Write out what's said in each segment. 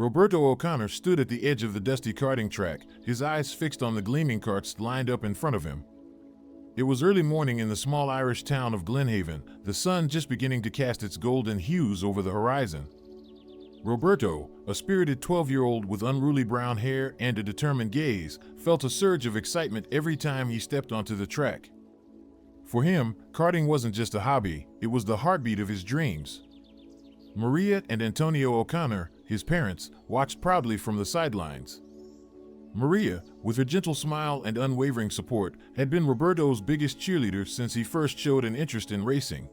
Roberto O'Connor stood at the edge of the dusty karting track, his eyes fixed on the gleaming karts lined up in front of him. It was early morning in the small Irish town of Glenhaven, the sun just beginning to cast its golden hues over the horizon. Roberto, a spirited 12-year-old with unruly brown hair and a determined gaze, felt a surge of excitement every time he stepped onto the track. For him, karting wasn't just a hobby, it was the heartbeat of his dreams. Maria and Antonio O'Connor, his parents, watched proudly from the sidelines. Maria, with her gentle smile and unwavering support, had been Roberto's biggest cheerleader since he first showed an interest in racing.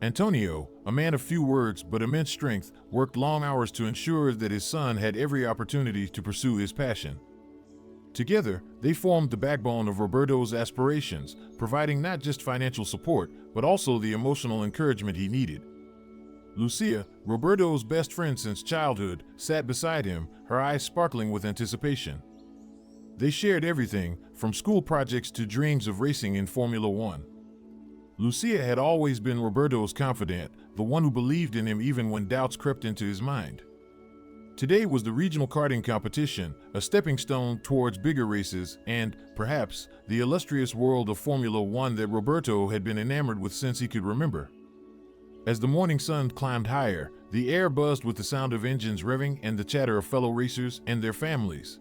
Antonio, a man of few words but immense strength, worked long hours to ensure that his son had every opportunity to pursue his passion. Together, they formed the backbone of Roberto's aspirations, providing not just financial support, but also the emotional encouragement he needed. Lucia, Roberto's best friend since childhood, sat beside him, her eyes sparkling with anticipation. They shared everything, from school projects to dreams of racing in Formula One. Lucia had always been Roberto's confidant, the one who believed in him even when doubts crept into his mind. Today was the regional karting competition, a stepping stone towards bigger races and, perhaps, the illustrious world of Formula One that Roberto had been enamored with since he could remember. As the morning sun climbed higher, the air buzzed with the sound of engines revving and the chatter of fellow racers and their families.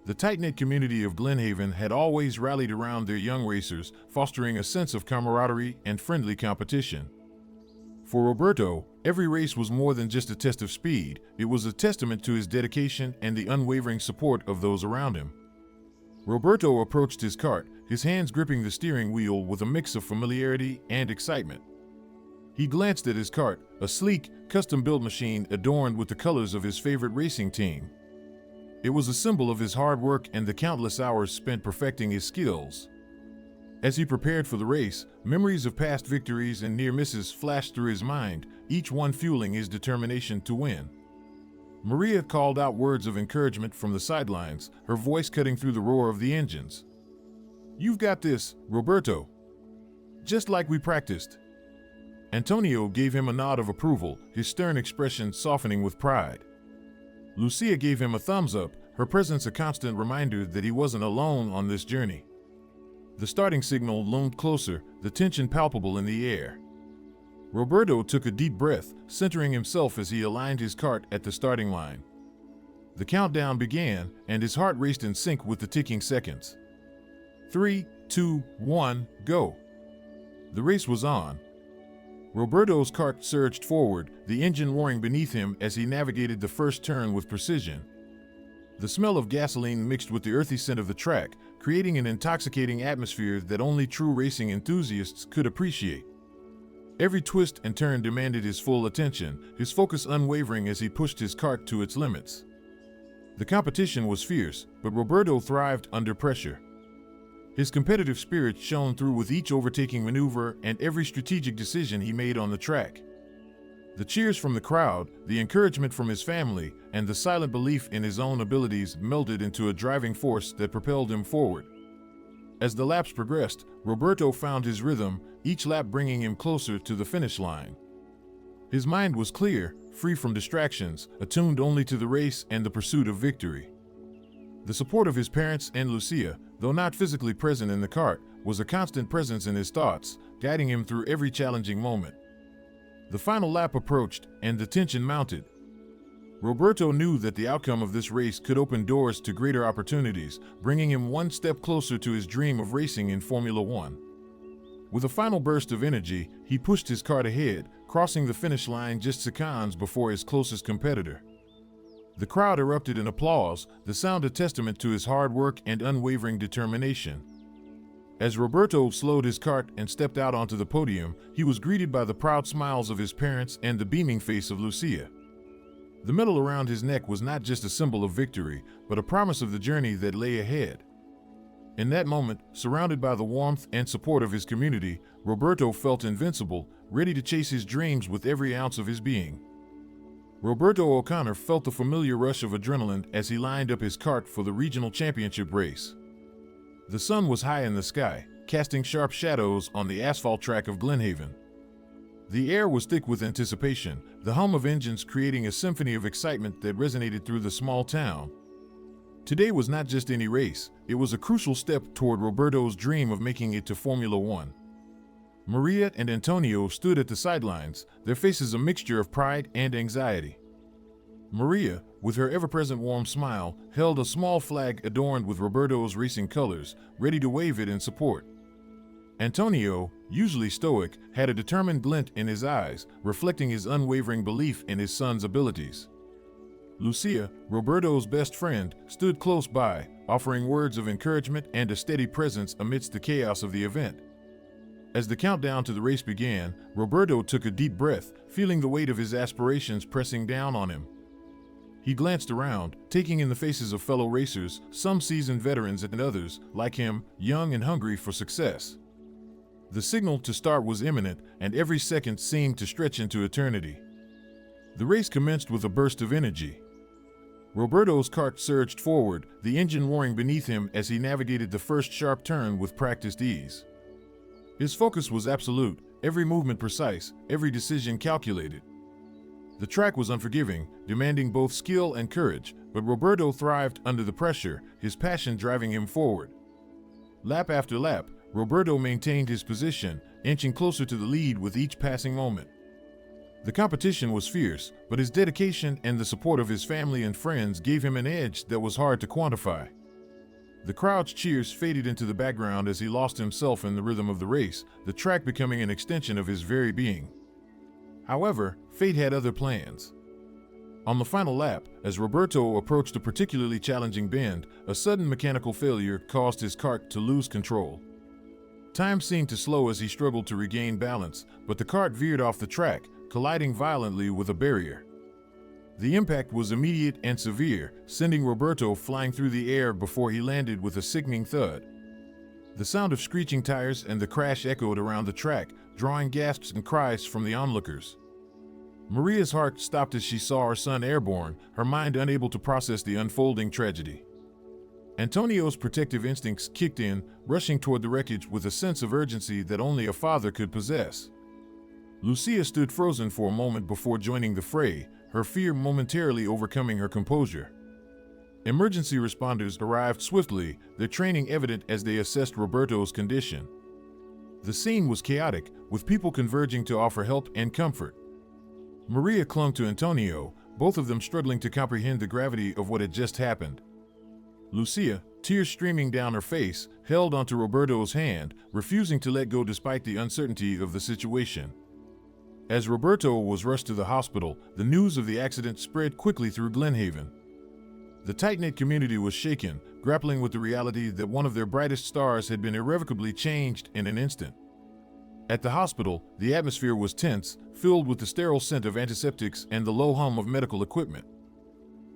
The tight-knit community of Glenhaven had always rallied around their young racers, fostering a sense of camaraderie and friendly competition. For Roberto, every race was more than just a test of speed, it was a testament to his dedication and the unwavering support of those around him. Roberto approached his kart, his hands gripping the steering wheel with a mix of familiarity and excitement. He glanced at his kart, a sleek, custom-built machine adorned with the colors of his favorite racing team. It was a symbol of his hard work and the countless hours spent perfecting his skills. As he prepared for the race, memories of past victories and near misses flashed through his mind, each one fueling his determination to win. Maria called out words of encouragement from the sidelines, her voice cutting through the roar of the engines. "You've got this, Roberto. Just like we practiced." Antonio gave him a nod of approval, his stern expression softening with pride. Lucia gave him a thumbs up, her presence a constant reminder that he wasn't alone on this journey. The starting signal loomed closer, the tension palpable in the air. Roberto took a deep breath, centering himself as he aligned his kart at the starting line. The countdown began, and his heart raced in sync with the ticking seconds. 3, 2, 1, go. The race was on. Roberto's kart surged forward, the engine roaring beneath him as he navigated the first turn with precision. The smell of gasoline mixed with the earthy scent of the track, creating an intoxicating atmosphere that only true racing enthusiasts could appreciate. Every twist and turn demanded his full attention, his focus unwavering as he pushed his kart to its limits. The competition was fierce, but Roberto thrived under pressure. His competitive spirit shone through with each overtaking maneuver and every strategic decision he made on the track. The cheers from the crowd, the encouragement from his family, and the silent belief in his own abilities melded into a driving force that propelled him forward. As the laps progressed, Roberto found his rhythm, each lap bringing him closer to the finish line. His mind was clear, free from distractions, attuned only to the race and the pursuit of victory. The support of his parents and Lucia, though not physically present in the kart, was a constant presence in his thoughts, guiding him through every challenging moment. The final lap approached, and the tension mounted. Roberto knew that the outcome of this race could open doors to greater opportunities, bringing him one step closer to his dream of racing in Formula One. With a final burst of energy, he pushed his kart ahead, crossing the finish line just seconds before his closest competitor. The crowd erupted in applause, the sound a testament to his hard work and unwavering determination. As Roberto slowed his kart and stepped out onto the podium, he was greeted by the proud smiles of his parents and the beaming face of Lucia. The medal around his neck was not just a symbol of victory, but a promise of the journey that lay ahead. In that moment, surrounded by the warmth and support of his community, Roberto felt invincible, ready to chase his dreams with every ounce of his being. Roberto O'Connor felt the familiar rush of adrenaline as he lined up his kart for the regional championship race. The sun was high in the sky, casting sharp shadows on the asphalt track of Glenhaven. The air was thick with anticipation, the hum of engines creating a symphony of excitement that resonated through the small town. Today was not just any race, it was a crucial step toward Roberto's dream of making it to Formula One. Maria and Antonio stood at the sidelines, their faces a mixture of pride and anxiety. Maria, with her ever-present warm smile, held a small flag adorned with Roberto's racing colors, ready to wave it in support. Antonio, usually stoic, had a determined glint in his eyes, reflecting his unwavering belief in his son's abilities. Lucia, Roberto's best friend, stood close by, offering words of encouragement and a steady presence amidst the chaos of the event. As the countdown to the race began, Roberto took a deep breath, feeling the weight of his aspirations pressing down on him. He glanced around, taking in the faces of fellow racers, some seasoned veterans and others, like him, young and hungry for success. The signal to start was imminent, and every second seemed to stretch into eternity. The race commenced with a burst of energy. Roberto's kart surged forward, the engine roaring beneath him as he navigated the first sharp turn with practiced ease. His focus was absolute, every movement precise, every decision calculated. The track was unforgiving, demanding both skill and courage, but Roberto thrived under the pressure, his passion driving him forward. Lap after lap, Roberto maintained his position, inching closer to the lead with each passing moment. The competition was fierce, but his dedication and the support of his family and friends gave him an edge that was hard to quantify. The crowd's cheers faded into the background as he lost himself in the rhythm of the race, the track becoming an extension of his very being. However, fate had other plans. On the final lap, as Roberto approached a particularly challenging bend, a sudden mechanical failure caused his kart to lose control. Time seemed to slow as he struggled to regain balance, but the kart veered off the track, colliding violently with a barrier. The impact was immediate and severe, sending Roberto flying through the air before he landed with a sickening thud. The sound of screeching tires and the crash echoed around the track, drawing gasps and cries from the onlookers. Maria's heart stopped as she saw her son airborne, her mind unable to process the unfolding tragedy. Antonio's protective instincts kicked in, rushing toward the wreckage with a sense of urgency that only a father could possess. Lucia stood frozen for a moment before joining the fray, her fear momentarily overcoming her composure. Emergency responders arrived swiftly, their training evident as they assessed Roberto's condition. The scene was chaotic, with people converging to offer help and comfort. Maria clung to Antonio, both of them struggling to comprehend the gravity of what had just happened. Lucia, tears streaming down her face, held onto Roberto's hand, refusing to let go despite the uncertainty of the situation. As Roberto was rushed to the hospital, the news of the accident spread quickly through Glenhaven. The tight-knit community was shaken, grappling with the reality that one of their brightest stars had been irrevocably changed in an instant. At the hospital, the atmosphere was tense, filled with the sterile scent of antiseptics and the low hum of medical equipment.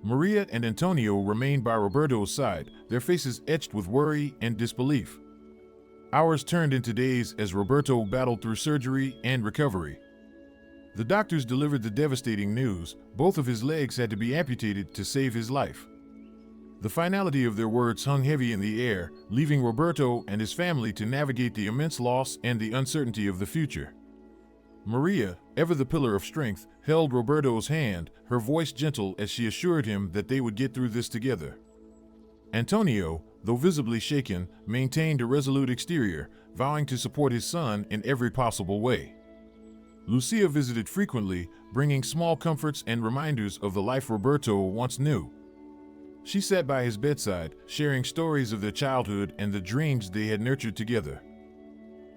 Maria and Antonio remained by Roberto's side, their faces etched with worry and disbelief. Hours turned into days as Roberto battled through surgery and recovery. The doctors delivered the devastating news: both of his legs had to be amputated to save his life. The finality of their words hung heavy in the air, leaving Roberto and his family to navigate the immense loss and the uncertainty of the future. Maria, ever the pillar of strength, held Roberto's hand, her voice gentle as she assured him that they would get through this together. Antonio, though visibly shaken, maintained a resolute exterior, vowing to support his son in every possible way. Lucia visited frequently, bringing small comforts and reminders of the life Roberto once knew. She sat by his bedside, sharing stories of their childhood and the dreams they had nurtured together.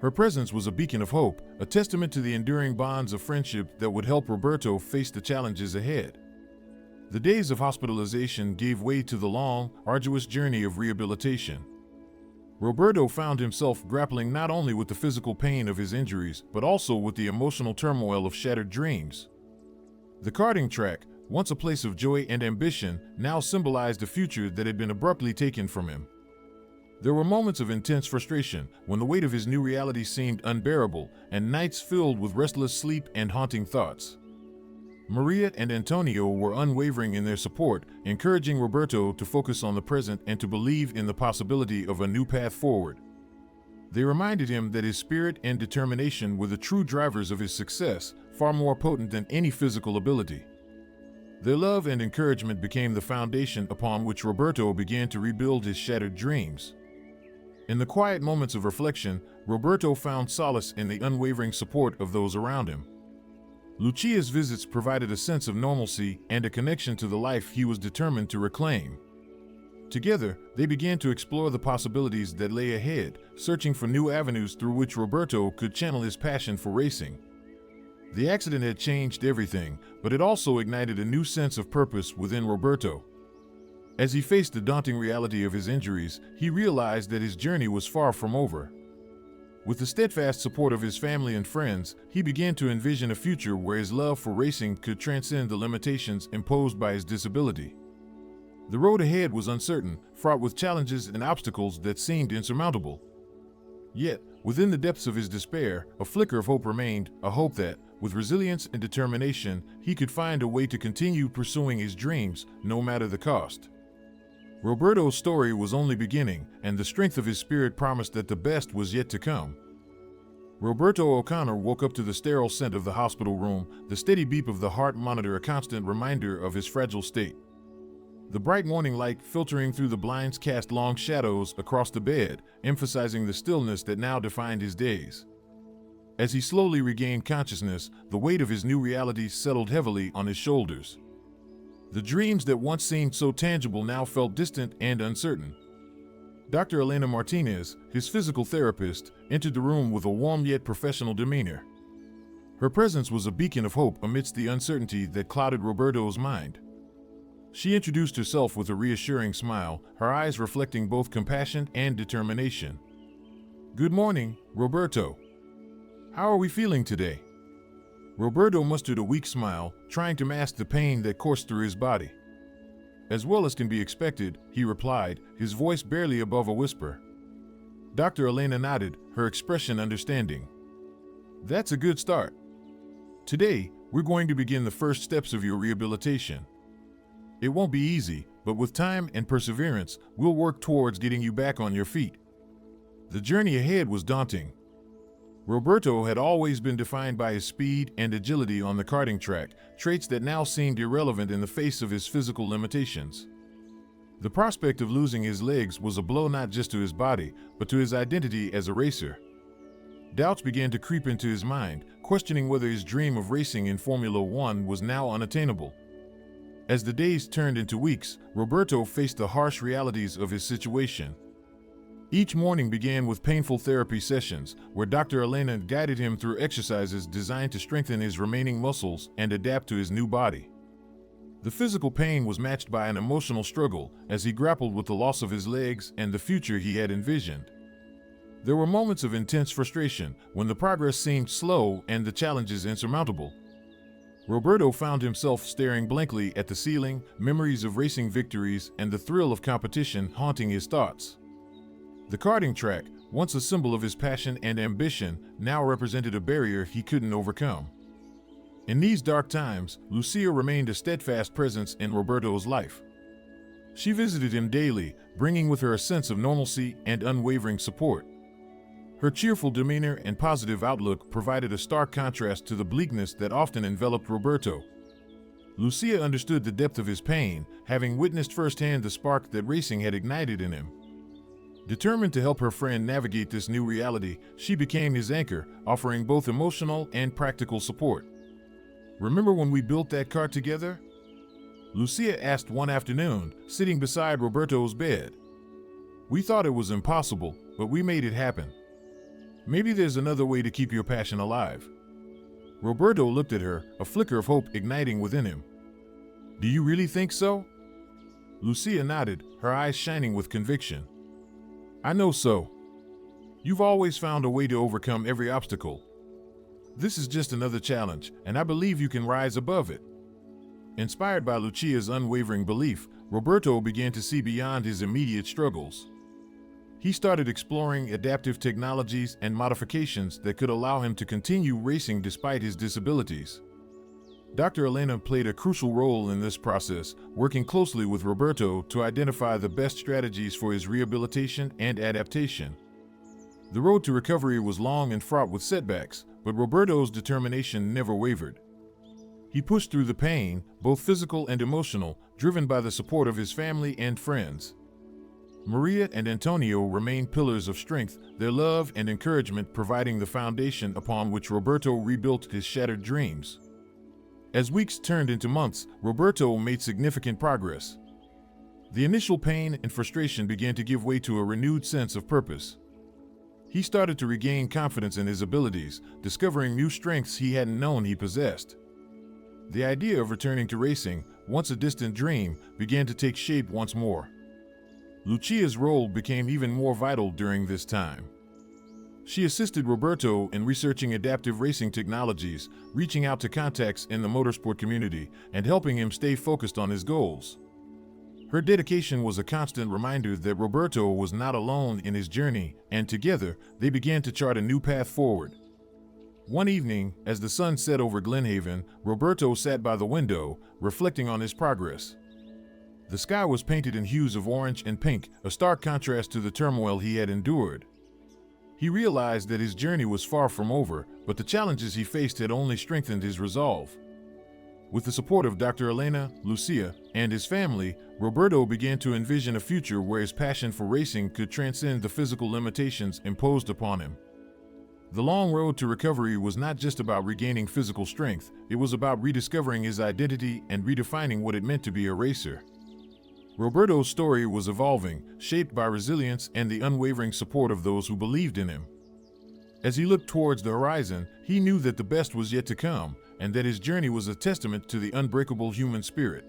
Her presence was a beacon of hope, a testament to the enduring bonds of friendship that would help Roberto face the challenges ahead. The days of hospitalization gave way to the long, arduous journey of rehabilitation. Roberto found himself grappling not only with the physical pain of his injuries, but also with the emotional turmoil of shattered dreams. The karting track, once a place of joy and ambition, now symbolized a future that had been abruptly taken from him. There were moments of intense frustration, when the weight of his new reality seemed unbearable, and nights filled with restless sleep and haunting thoughts. Maria and Antonio were unwavering in their support, encouraging Roberto to focus on the present and to believe in the possibility of a new path forward. They reminded him that his spirit and determination were the true drivers of his success, far more potent than any physical ability. Their love and encouragement became the foundation upon which Roberto began to rebuild his shattered dreams. In the quiet moments of reflection, Roberto found solace in the unwavering support of those around him. Lucia's visits provided a sense of normalcy and a connection to the life he was determined to reclaim. Together, they began to explore the possibilities that lay ahead, searching for new avenues through which Roberto could channel his passion for racing. The accident had changed everything, but it also ignited a new sense of purpose within Roberto. As he faced the daunting reality of his injuries, he realized that his journey was far from over. With the steadfast support of his family and friends, he began to envision a future where his love for racing could transcend the limitations imposed by his disability. The road ahead was uncertain, fraught with challenges and obstacles that seemed insurmountable. Yet, within the depths of his despair, a flicker of hope remained, a hope that, with resilience and determination, he could find a way to continue pursuing his dreams, no matter the cost. Roberto's story was only beginning, and the strength of his spirit promised that the best was yet to come. Roberto O'Connor woke up to the sterile scent of the hospital room, the steady beep of the heart monitor a constant reminder of his fragile state. The bright morning light filtering through the blinds cast long shadows across the bed, emphasizing the stillness that now defined his days. As he slowly regained consciousness, the weight of his new reality settled heavily on his shoulders. The dreams that once seemed so tangible now felt distant and uncertain. Dr. Elena Martinez, his physical therapist, entered the room with a warm yet professional demeanor. Her presence was a beacon of hope amidst the uncertainty that clouded Roberto's mind. She introduced herself with a reassuring smile, her eyes reflecting both compassion and determination. "Good morning, Roberto. How are we feeling today?" Roberto mustered a weak smile, trying to mask the pain that coursed through his body. "As well as can be expected," he replied, his voice barely above a whisper. Dr. Elena nodded, her expression understanding. "That's a good start. Today, we're going to begin the first steps of your rehabilitation. It won't be easy, but with time and perseverance, we'll work towards getting you back on your feet." The journey ahead was daunting. Roberto had always been defined by his speed and agility on the karting track, traits that now seemed irrelevant in the face of his physical limitations. The prospect of losing his legs was a blow not just to his body, but to his identity as a racer. Doubts began to creep into his mind, questioning whether his dream of racing in Formula One was now unattainable. As the days turned into weeks, Roberto faced the harsh realities of his situation. Each morning began with painful therapy sessions, where Dr. Elena guided him through exercises designed to strengthen his remaining muscles and adapt to his new body. The physical pain was matched by an emotional struggle as he grappled with the loss of his legs and the future he had envisioned. There were moments of intense frustration when the progress seemed slow and the challenges insurmountable. Roberto found himself staring blankly at the ceiling, memories of racing victories and the thrill of competition haunting his thoughts. The karting track, once a symbol of his passion and ambition, now represented a barrier he couldn't overcome. In these dark times, Lucia remained a steadfast presence in Roberto's life. She visited him daily, bringing with her a sense of normalcy and unwavering support. Her cheerful demeanor and positive outlook provided a stark contrast to the bleakness that often enveloped Roberto. Lucia understood the depth of his pain, having witnessed firsthand the spark that racing had ignited in him. Determined to help her friend navigate this new reality, she became his anchor, offering both emotional and practical support. "Remember when we built that car together?" Lucia asked one afternoon, sitting beside Roberto's bed. "We thought it was impossible, but we made it happen. Maybe there's another way to keep your passion alive." Roberto looked at her, a flicker of hope igniting within him. "Do you really think so?" Lucia nodded, her eyes shining with conviction. "I know so. You've always found a way to overcome every obstacle. This is just another challenge, and I believe you can rise above it." Inspired by Lucia's unwavering belief, Roberto began to see beyond his immediate struggles. He started exploring adaptive technologies and modifications that could allow him to continue racing despite his disabilities. Dr. Elena played a crucial role in this process, working closely with Roberto to identify the best strategies for his rehabilitation and adaptation. The road to recovery was long and fraught with setbacks, but Roberto's determination never wavered. He pushed through the pain, both physical and emotional, driven by the support of his family and friends. Maria and Antonio remained pillars of strength, their love and encouragement providing the foundation upon which Roberto rebuilt his shattered dreams. As weeks turned into months, Roberto made significant progress. The initial pain and frustration began to give way to a renewed sense of purpose. He started to regain confidence in his abilities, discovering new strengths he hadn't known he possessed. The idea of returning to racing, once a distant dream, began to take shape once more. Lucia's role became even more vital during this time. She assisted Roberto in researching adaptive racing technologies, reaching out to contacts in the motorsport community, and helping him stay focused on his goals. Her dedication was a constant reminder that Roberto was not alone in his journey, and together, they began to chart a new path forward. One evening, as the sun set over Glenhaven, Roberto sat by the window, reflecting on his progress. The sky was painted in hues of orange and pink, a stark contrast to the turmoil he had endured. He realized that his journey was far from over, but the challenges he faced had only strengthened his resolve. With the support of Dr. Elena, Lucia, and his family, Roberto began to envision a future where his passion for racing could transcend the physical limitations imposed upon him. The long road to recovery was not just about regaining physical strength, it was about rediscovering his identity and redefining what it meant to be a racer. Roberto's story was evolving, shaped by resilience and the unwavering support of those who believed in him. As he looked towards the horizon, he knew that the best was yet to come, and that his journey was a testament to the unbreakable human spirit.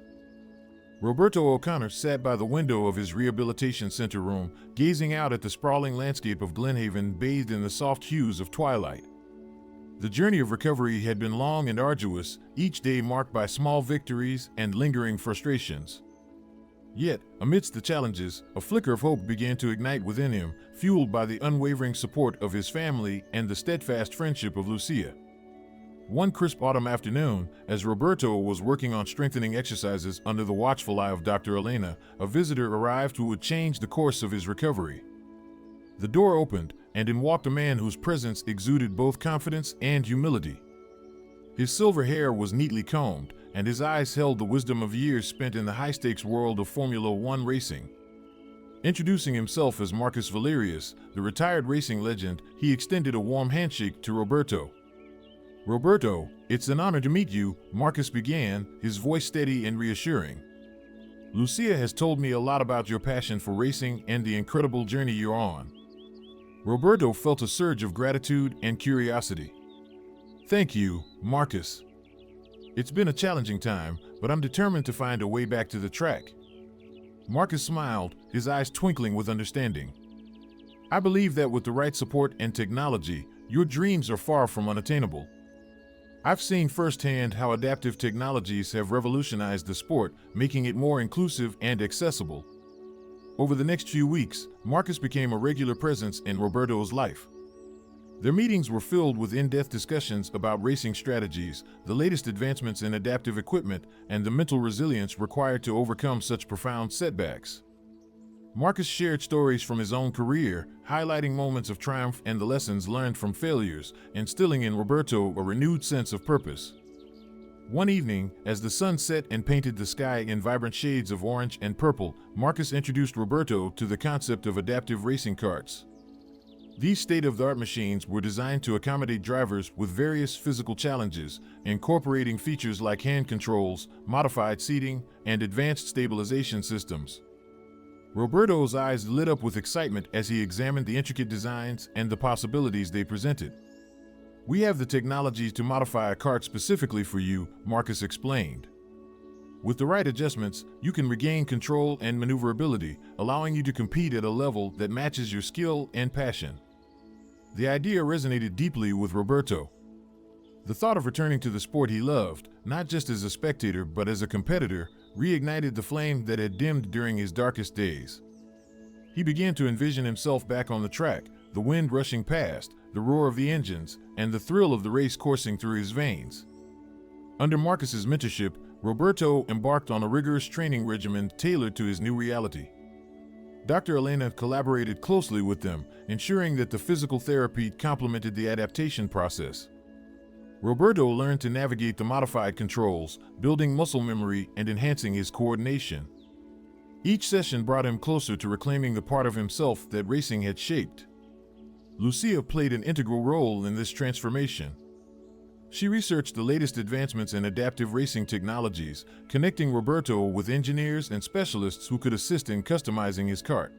Roberto O'Connor sat by the window of his rehabilitation center room, gazing out at the sprawling landscape of Glenhaven bathed in the soft hues of twilight. The journey of recovery had been long and arduous, each day marked by small victories and lingering frustrations. Yet, amidst the challenges, a flicker of hope began to ignite within him, fueled by the unwavering support of his family and the steadfast friendship of Lucia. One crisp autumn afternoon, as Roberto was working on strengthening exercises under the watchful eye of Dr. Elena, a visitor arrived who would change the course of his recovery. The door opened, and in walked a man whose presence exuded both confidence and humility. His silver hair was neatly combed, and his eyes held the wisdom of years spent in the high-stakes world of Formula One racing. Introducing himself as Marcus Valerius, the retired racing legend, he extended a warm handshake to Roberto. "Roberto, it's an honor to meet you," Marcus began, his voice steady and reassuring. "Lucia has told me a lot about your passion for racing and the incredible journey you're on." Roberto felt a surge of gratitude and curiosity. "Thank you, Marcus. It's been a challenging time, but I'm determined to find a way back to the track." Marcus smiled, his eyes twinkling with understanding. "I believe that with the right support and technology, your dreams are far from unattainable. I've seen firsthand how adaptive technologies have revolutionized the sport, making it more inclusive and accessible." Over the next few weeks, Marcus became a regular presence in Roberto's life. Their meetings were filled with in-depth discussions about racing strategies, the latest advancements in adaptive equipment, and the mental resilience required to overcome such profound setbacks. Marcus shared stories from his own career, highlighting moments of triumph and the lessons learned from failures, instilling in Roberto a renewed sense of purpose. One evening, as the sun set and painted the sky in vibrant shades of orange and purple, Marcus introduced Roberto to the concept of adaptive racing karts. These state-of-the-art machines were designed to accommodate drivers with various physical challenges, incorporating features like hand controls, modified seating, and advanced stabilization systems. Roberto's eyes lit up with excitement as he examined the intricate designs and the possibilities they presented. "We have the technology to modify a kart specifically for you," Marcus explained. "With the right adjustments, you can regain control and maneuverability, allowing you to compete at a level that matches your skill and passion." The idea resonated deeply with Roberto. The thought of returning to the sport he loved, not just as a spectator but as a competitor, reignited the flame that had dimmed during his darkest days. He began to envision himself back on the track, the wind rushing past, the roar of the engines, and the thrill of the race coursing through his veins. Under Marcus's mentorship, Roberto embarked on a rigorous training regimen tailored to his new reality. Dr. Elena collaborated closely with them, ensuring that the physical therapy complemented the adaptation process. Roberto learned to navigate the modified controls, building muscle memory and enhancing his coordination. Each session brought him closer to reclaiming the part of himself that racing had shaped. Lucia played an integral role in this transformation. She researched the latest advancements in adaptive racing technologies, connecting Roberto with engineers and specialists who could assist in customizing his kart.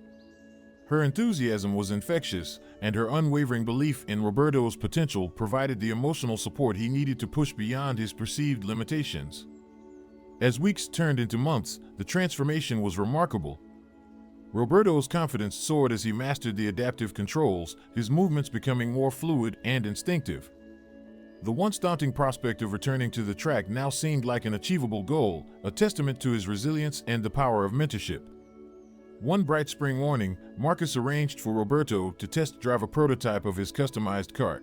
Her enthusiasm was infectious, and her unwavering belief in Roberto's potential provided the emotional support he needed to push beyond his perceived limitations. As weeks turned into months, the transformation was remarkable. Roberto's confidence soared as he mastered the adaptive controls, his movements becoming more fluid and instinctive. The once daunting prospect of returning to the track now seemed like an achievable goal, a testament to his resilience and the power of mentorship. One bright spring morning, Marcus arranged for Roberto to test drive a prototype of his customized kart.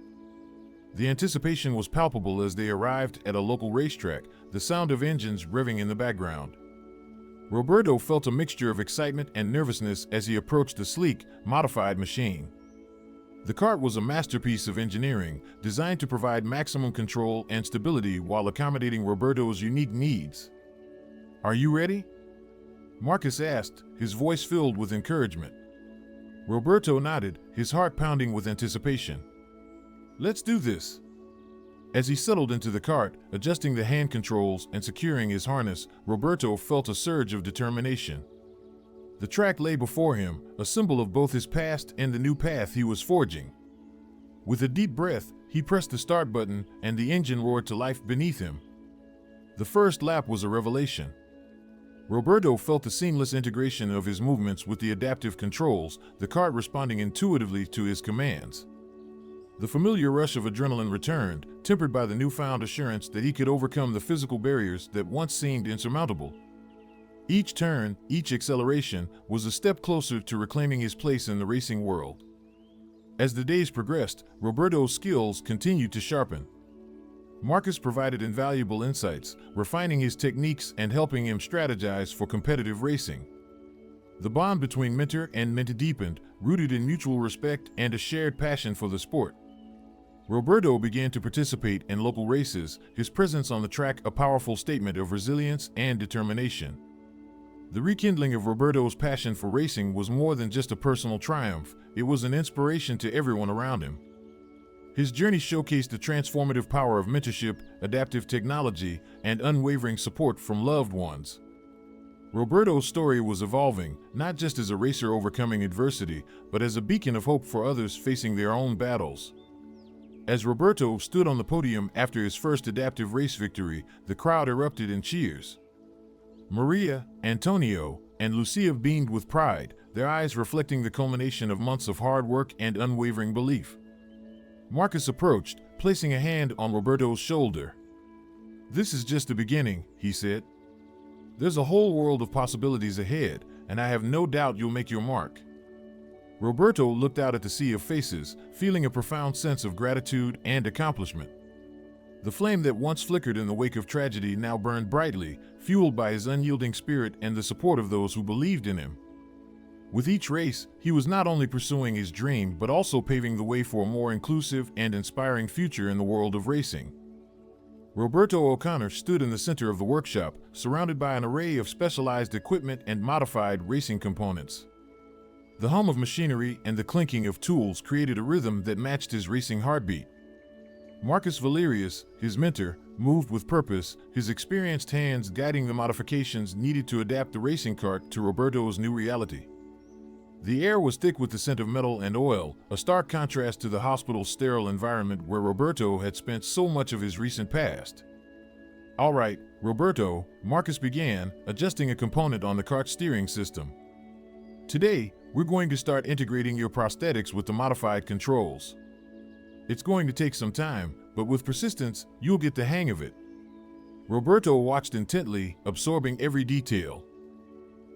The anticipation was palpable as they arrived at a local racetrack, the sound of engines revving in the background. Roberto felt a mixture of excitement and nervousness as he approached the sleek, modified machine. The kart was a masterpiece of engineering, designed to provide maximum control and stability while accommodating Roberto's unique needs. "Are you ready?" Marcus asked, his voice filled with encouragement. Roberto nodded, his heart pounding with anticipation. "Let's do this." As he settled into the kart, adjusting the hand controls and securing his harness, Roberto felt a surge of determination. The track lay before him, a symbol of both his past and the new path he was forging. With a deep breath, he pressed the start button, and the engine roared to life beneath him. The first lap was a revelation. Roberto felt the seamless integration of his movements with the adaptive controls, the kart responding intuitively to his commands. The familiar rush of adrenaline returned, tempered by the newfound assurance that he could overcome the physical barriers that once seemed insurmountable. Each turn, each acceleration, was a step closer to reclaiming his place in the racing world. As the days progressed, Roberto's skills continued to sharpen. Marcus provided invaluable insights, refining his techniques and helping him strategize for competitive racing. The bond between mentor and mentee deepened, rooted in mutual respect and a shared passion for the sport. Roberto began to participate in local races, his presence on the track a powerful statement of resilience and determination. The rekindling of Roberto's passion for racing was more than just a personal triumph, it was an inspiration to everyone around him. His journey showcased the transformative power of mentorship, adaptive technology, and unwavering support from loved ones. Roberto's story was evolving, not just as a racer overcoming adversity, but as a beacon of hope for others facing their own battles. As Roberto stood on the podium after his first adaptive race victory, the crowd erupted in cheers. Maria, Antonio, and Lucia beamed with pride, their eyes reflecting the culmination of months of hard work and unwavering belief. Marcus approached, placing a hand on Roberto's shoulder. "This is just the beginning," he said. "There's a whole world of possibilities ahead, and I have no doubt you'll make your mark." Roberto looked out at the sea of faces, feeling a profound sense of gratitude and accomplishment. The flame that once flickered in the wake of tragedy now burned brightly, fueled by his unyielding spirit and the support of those who believed in him. With each race, he was not only pursuing his dream but also paving the way for a more inclusive and inspiring future in the world of racing. Roberto O'Connor stood in the center of the workshop, surrounded by an array of specialized equipment and modified racing components. The hum of machinery and the clinking of tools created a rhythm that matched his racing heartbeat. Marcus Valerius, his mentor, moved with purpose, his experienced hands guiding the modifications needed to adapt the racing kart to Roberto's new reality. The air was thick with the scent of metal and oil, a stark contrast to the hospital's sterile environment where Roberto had spent so much of his recent past. "All right, Roberto," Marcus began, adjusting a component on the kart's steering system. "Today, we're going to start integrating your prosthetics with the modified controls. It's going to take some time, but with persistence, you'll get the hang of it." Roberto watched intently, absorbing every detail.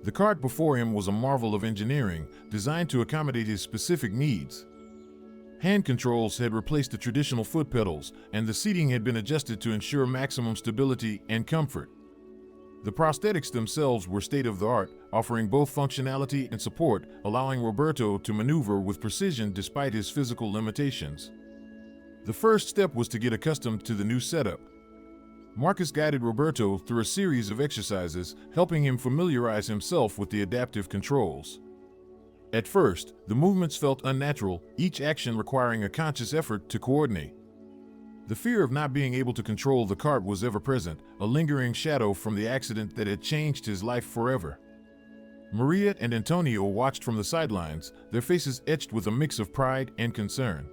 The kart before him was a marvel of engineering, designed to accommodate his specific needs. Hand controls had replaced the traditional foot pedals, and the seating had been adjusted to ensure maximum stability and comfort. The prosthetics themselves were state-of-the-art, offering both functionality and support, allowing Roberto to maneuver with precision despite his physical limitations. The first step was to get accustomed to the new setup. Marcus guided Roberto through a series of exercises, helping him familiarize himself with the adaptive controls. At first, the movements felt unnatural, each action requiring a conscious effort to coordinate. The fear of not being able to control the cart was ever present, a lingering shadow from the accident that had changed his life forever. Maria and Antonio watched from the sidelines, their faces etched with a mix of pride and concern.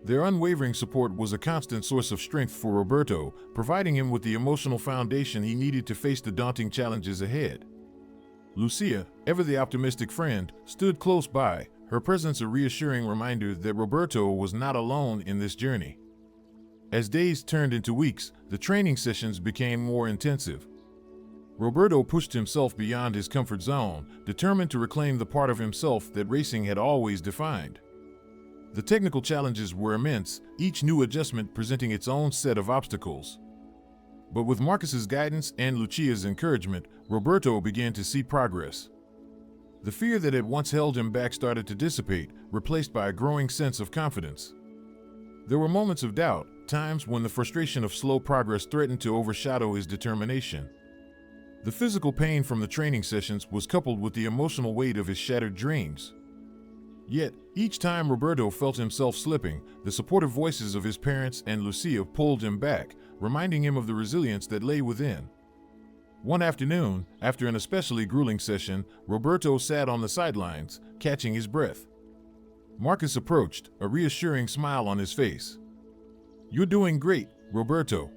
Their unwavering support was a constant source of strength for Roberto, providing him with the emotional foundation he needed to face the daunting challenges ahead. Lucia, ever the optimistic friend, stood close by, her presence a reassuring reminder that Roberto was not alone in this journey. As days turned into weeks, the training sessions became more intensive. Roberto pushed himself beyond his comfort zone, determined to reclaim the part of himself that racing had always defined. The technical challenges were immense, each new adjustment presenting its own set of obstacles. But with Marcus's guidance and Lucia's encouragement, Roberto began to see progress. The fear that had once held him back started to dissipate, replaced by a growing sense of confidence. There were moments of doubt, times when the frustration of slow progress threatened to overshadow his determination. The physical pain from the training sessions was coupled with the emotional weight of his shattered dreams. Yet, each time Roberto felt himself slipping, the supportive voices of his parents and Lucia pulled him back, reminding him of the resilience that lay within. One afternoon, after an especially grueling session, Roberto sat on the sidelines, catching his breath. Marcus approached, a reassuring smile on his face. "You're doing great, Roberto.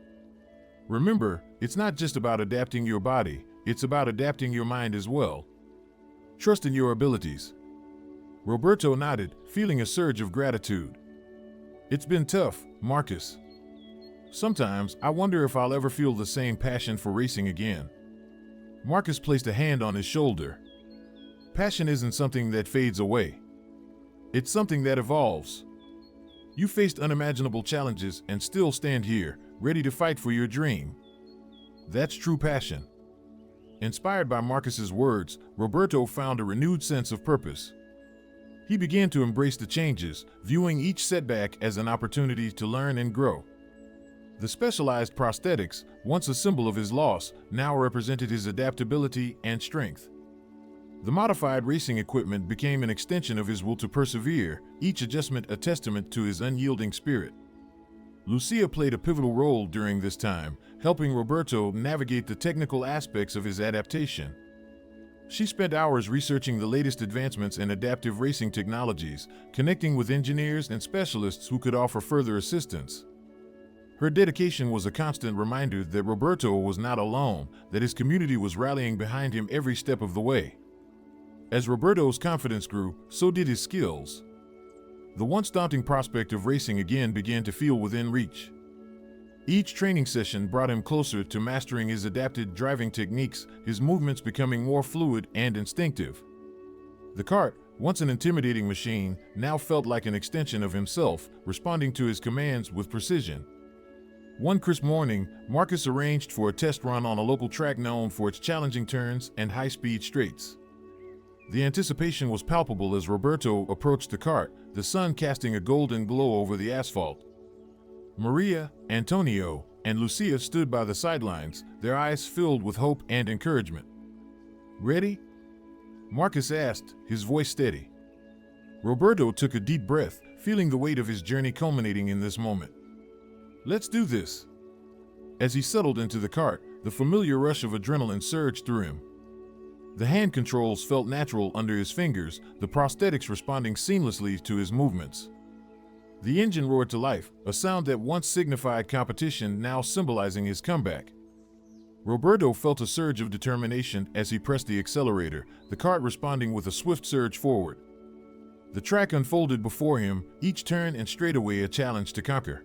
Remember, it's not just about adapting your body, it's about adapting your mind as well. Trust in your abilities." Roberto nodded, feeling a surge of gratitude. "It's been tough, Marcus. Sometimes I wonder if I'll ever feel the same passion for racing again." Marcus placed a hand on his shoulder. "Passion isn't something that fades away. It's something that evolves. You faced unimaginable challenges and still stand here, ready to fight for your dream. That's true passion." Inspired by Marcus's words, Roberto found a renewed sense of purpose. He began to embrace the changes, viewing each setback as an opportunity to learn and grow. The specialized prosthetics, once a symbol of his loss, now represented his adaptability and strength. The modified racing equipment became an extension of his will to persevere, each adjustment a testament to his unyielding spirit. Lucia played a pivotal role during this time, helping Roberto navigate the technical aspects of his adaptation. She spent hours researching the latest advancements in adaptive racing technologies, connecting with engineers and specialists who could offer further assistance. Her dedication was a constant reminder that Roberto was not alone, that his community was rallying behind him every step of the way. As Roberto's confidence grew, so did his skills. The once daunting prospect of racing again began to feel within reach. Each training session brought him closer to mastering his adapted driving techniques, his movements becoming more fluid and instinctive. The cart, once an intimidating machine, now felt like an extension of himself, responding to his commands with precision. One crisp morning, Marcus arranged for a test run on a local track known for its challenging turns and high-speed straights. The anticipation was palpable as Roberto approached the cart, the sun casting a golden glow over the asphalt. Maria, Antonio, and Lucia stood by the sidelines, their eyes filled with hope and encouragement. "Ready?" Marcus asked, his voice steady. Roberto took a deep breath, feeling the weight of his journey culminating in this moment. "Let's do this." As he settled into the cart, the familiar rush of adrenaline surged through him. The hand controls felt natural under his fingers, the prosthetics responding seamlessly to his movements. The engine roared to life, a sound that once signified competition now symbolizing his comeback. Roberto felt a surge of determination as he pressed the accelerator, the cart responding with a swift surge forward. The track unfolded before him, each turn and straightaway a challenge to conquer.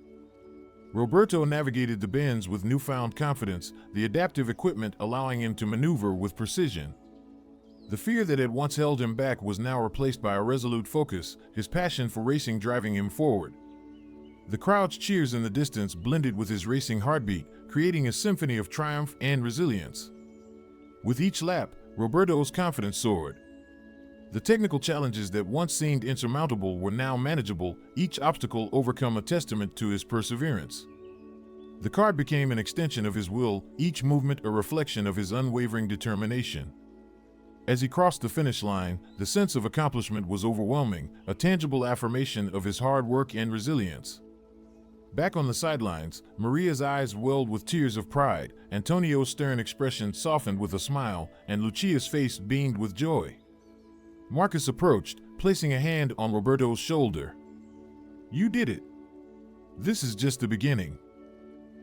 Roberto navigated the bends with newfound confidence, the adaptive equipment allowing him to maneuver with precision. The fear that had once held him back was now replaced by a resolute focus, his passion for racing driving him forward. The crowd's cheers in the distance blended with his racing heartbeat, creating a symphony of triumph and resilience. With each lap, Roberto's confidence soared. The technical challenges that once seemed insurmountable were now manageable, each obstacle overcome a testament to his perseverance. The cart became an extension of his will, each movement a reflection of his unwavering determination. As he crossed the finish line, the sense of accomplishment was overwhelming, a tangible affirmation of his hard work and resilience. Back on the sidelines, Maria's eyes welled with tears of pride, Antonio's stern expression softened with a smile, and Lucia's face beamed with joy. Marcus approached, placing a hand on Roberto's shoulder. "You did it. This is just the beginning."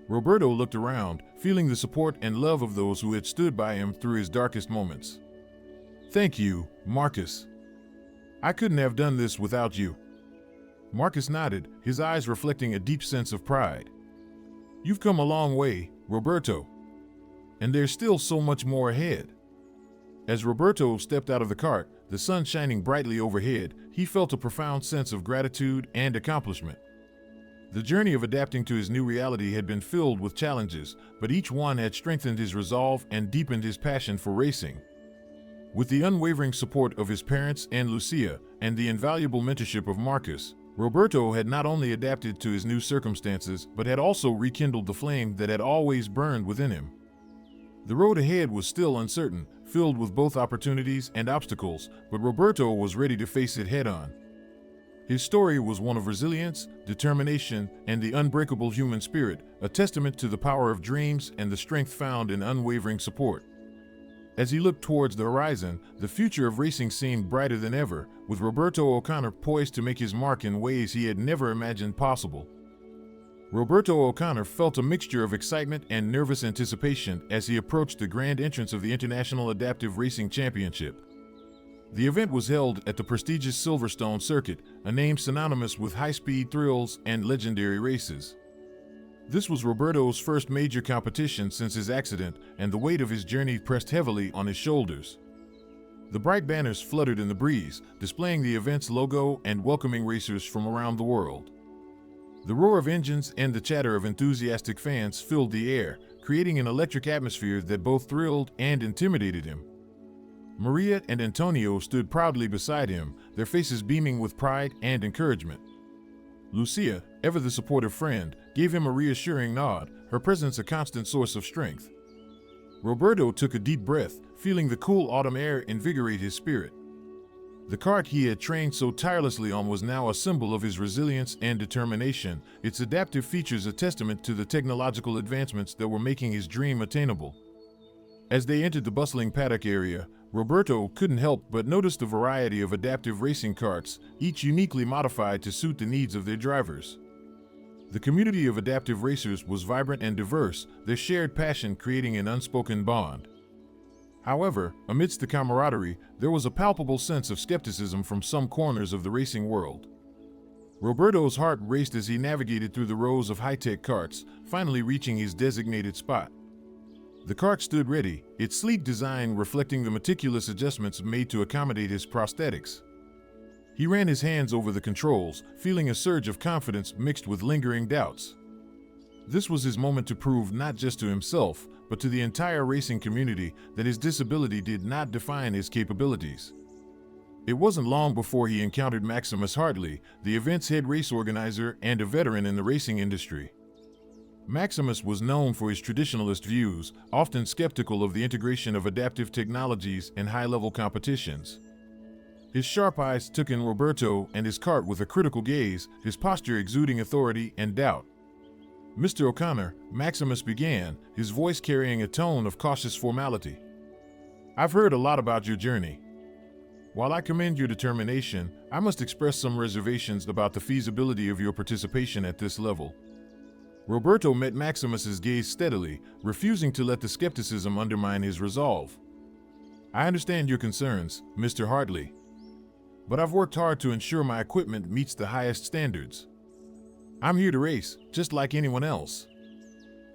Roberto looked around, feeling the support and love of those who had stood by him through his darkest moments. "Thank you, Marcus. I couldn't have done this without you." Marcus nodded, his eyes reflecting a deep sense of pride. "You've come a long way, Roberto. And there's still so much more ahead." As Roberto stepped out of the cart, the sun shining brightly overhead, he felt a profound sense of gratitude and accomplishment. The journey of adapting to his new reality had been filled with challenges, but each one had strengthened his resolve and deepened his passion for racing. With the unwavering support of his parents and Lucia, and the invaluable mentorship of Marcus, Roberto had not only adapted to his new circumstances, but had also rekindled the flame that had always burned within him. The road ahead was still uncertain, filled with both opportunities and obstacles, but Roberto was ready to face it head-on. His story was one of resilience, determination, and the unbreakable human spirit, a testament to the power of dreams and the strength found in unwavering support. As he looked towards the horizon, the future of racing seemed brighter than ever, with Roberto O'Connor poised to make his mark in ways he had never imagined possible. Roberto O'Connor felt a mixture of excitement and nervous anticipation as he approached the grand entrance of the International Adaptive Racing Championship. The event was held at the prestigious Silverstone Circuit, a name synonymous with high-speed thrills and legendary races. This was Roberto's first major competition since his accident, and the weight of his journey pressed heavily on his shoulders. The bright banners fluttered in the breeze, displaying the event's logo and welcoming racers from around the world. The roar of engines and the chatter of enthusiastic fans filled the air, creating an electric atmosphere that both thrilled and intimidated him. Maria and Antonio stood proudly beside him, their faces beaming with pride and encouragement. Lucia, ever the supportive friend, gave him a reassuring nod, her presence a constant source of strength. Roberto took a deep breath, feeling the cool autumn air invigorate his spirit. The cart he had trained so tirelessly on was now a symbol of his resilience and determination, its adaptive features a testament to the technological advancements that were making his dream attainable. As they entered the bustling paddock area, Roberto couldn't help but notice the variety of adaptive racing carts, each uniquely modified to suit the needs of their drivers. The community of adaptive racers was vibrant and diverse, their shared passion creating an unspoken bond. However, amidst the camaraderie, there was a palpable sense of skepticism from some corners of the racing world. Roberto's heart raced as he navigated through the rows of high-tech carts, finally reaching his designated spot. The cart stood ready, its sleek design reflecting the meticulous adjustments made to accommodate his prosthetics. He ran his hands over the controls, feeling a surge of confidence mixed with lingering doubts. This was his moment to prove not just to himself, but to the entire racing community that his disability did not define his capabilities. It wasn't long before he encountered Maximus Hartley, the event's head race organizer and a veteran in the racing industry. Maximus was known for his traditionalist views, often skeptical of the integration of adaptive technologies in high-level competitions. His sharp eyes took in Roberto and his cart with a critical gaze, his posture exuding authority and doubt. "Mr. O'Connor," Maximus began, his voice carrying a tone of cautious formality. "I've heard a lot about your journey. While I commend your determination, I must express some reservations about the feasibility of your participation at this level." Roberto met Maximus's gaze steadily, refusing to let the skepticism undermine his resolve. "I understand your concerns, Mr. Hartley. But I've worked hard to ensure my equipment meets the highest standards. I'm here to race, just like anyone else."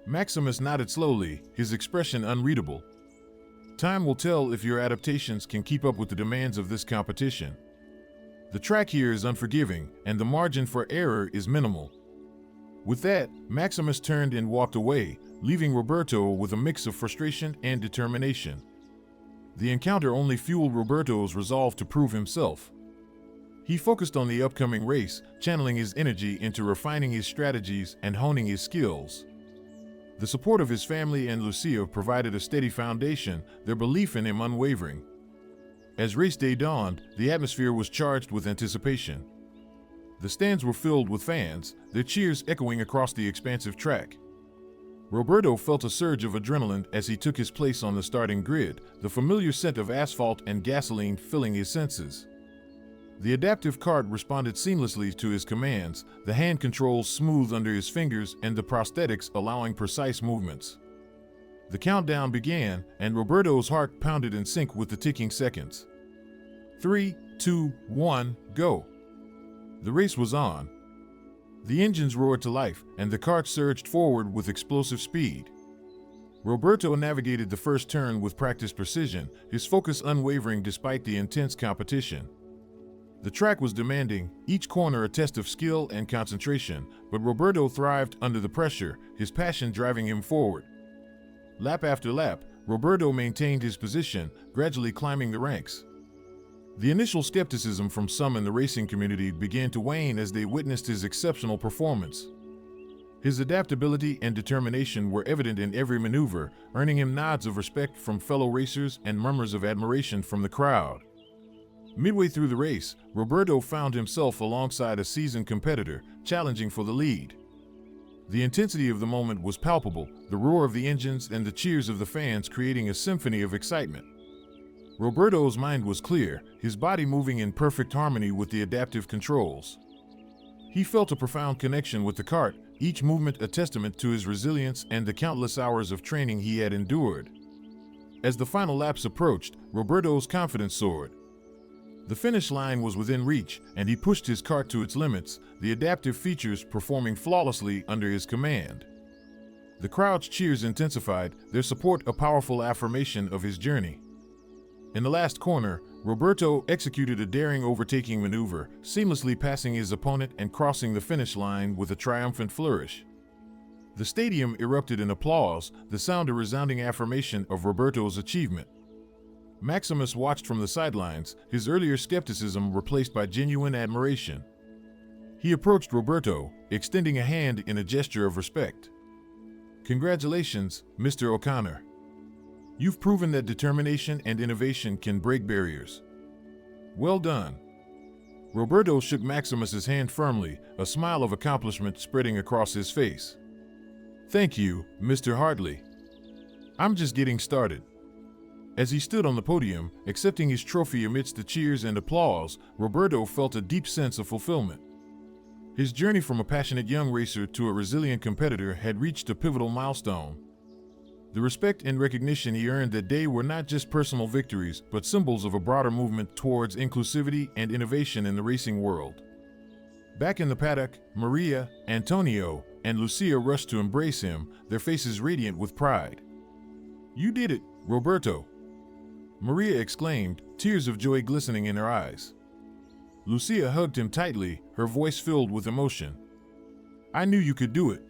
Maximus nodded slowly, his expression unreadable. "Time will tell if your adaptations can keep up with the demands of this competition. The track here is unforgiving, and the margin for error is minimal." With that, Maximus turned and walked away, leaving Roberto with a mix of frustration and determination. The encounter only fueled Roberto's resolve to prove himself. He focused on the upcoming race, channeling his energy into refining his strategies and honing his skills. The support of his family and Lucia provided a steady foundation, their belief in him unwavering. As race day dawned, the atmosphere was charged with anticipation. The stands were filled with fans, their cheers echoing across the expansive track. Roberto felt a surge of adrenaline as he took his place on the starting grid, the familiar scent of asphalt and gasoline filling his senses. The adaptive cart responded seamlessly to his commands, the hand controls smooth under his fingers and the prosthetics allowing precise movements. The countdown began, and Roberto's heart pounded in sync with the ticking seconds. 3, 2, 1, go. The race was on. The engines roared to life, and the cart surged forward with explosive speed. Roberto navigated the first turn with practiced precision, his focus unwavering despite the intense competition. The track was demanding, each corner a test of skill and concentration, but Roberto thrived under the pressure, his passion driving him forward. Lap after lap, Roberto maintained his position, gradually climbing the ranks. The initial skepticism from some in the racing community began to wane as they witnessed his exceptional performance. His adaptability and determination were evident in every maneuver, earning him nods of respect from fellow racers and murmurs of admiration from the crowd. Midway through the race, Roberto found himself alongside a seasoned competitor, challenging for the lead. The intensity of the moment was palpable, the roar of the engines and the cheers of the fans creating a symphony of excitement. Roberto's mind was clear, his body moving in perfect harmony with the adaptive controls. He felt a profound connection with the cart, each movement a testament to his resilience and the countless hours of training he had endured. As the final laps approached, Roberto's confidence soared. The finish line was within reach, and he pushed his cart to its limits, the adaptive features performing flawlessly under his command. The crowd's cheers intensified, their support a powerful affirmation of his journey. In the last corner, Roberto executed a daring overtaking maneuver, seamlessly passing his opponent and crossing the finish line with a triumphant flourish. The stadium erupted in applause, the sound a resounding affirmation of Roberto's achievement. Maximus watched from the sidelines, his earlier skepticism replaced by genuine admiration. He approached Roberto, extending a hand in a gesture of respect. "Congratulations, Mr. O'Connor. You've proven that determination and innovation can break barriers. Well done." Roberto shook Maximus's hand firmly, a smile of accomplishment spreading across his face. "Thank you, Mr. Hartley. I'm just getting started." As he stood on the podium, accepting his trophy amidst the cheers and applause, Roberto felt a deep sense of fulfillment. His journey from a passionate young racer to a resilient competitor had reached a pivotal milestone. The respect and recognition he earned that day were not just personal victories, but symbols of a broader movement towards inclusivity and innovation in the racing world. Back in the paddock, Maria, Antonio, and Lucia rushed to embrace him, their faces radiant with pride. "You did it, Roberto!" Maria exclaimed, tears of joy glistening in her eyes. Lucia hugged him tightly, her voice filled with emotion. "I knew you could do it."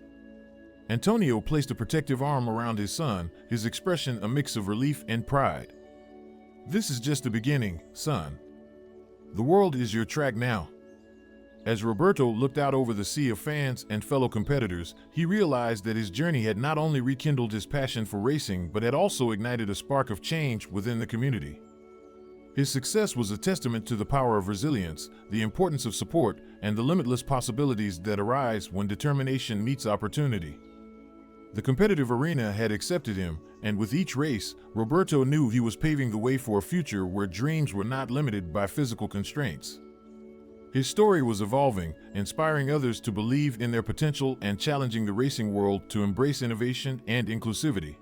Antonio placed a protective arm around his son, his expression a mix of relief and pride. "This is just the beginning, son. The world is your track now." As Roberto looked out over the sea of fans and fellow competitors, he realized that his journey had not only rekindled his passion for racing but had also ignited a spark of change within the community. His success was a testament to the power of resilience, the importance of support, and the limitless possibilities that arise when determination meets opportunity. The competitive arena had accepted him, and with each race, Roberto knew he was paving the way for a future where dreams were not limited by physical constraints. His story was evolving, inspiring others to believe in their potential and challenging the racing world to embrace innovation and inclusivity.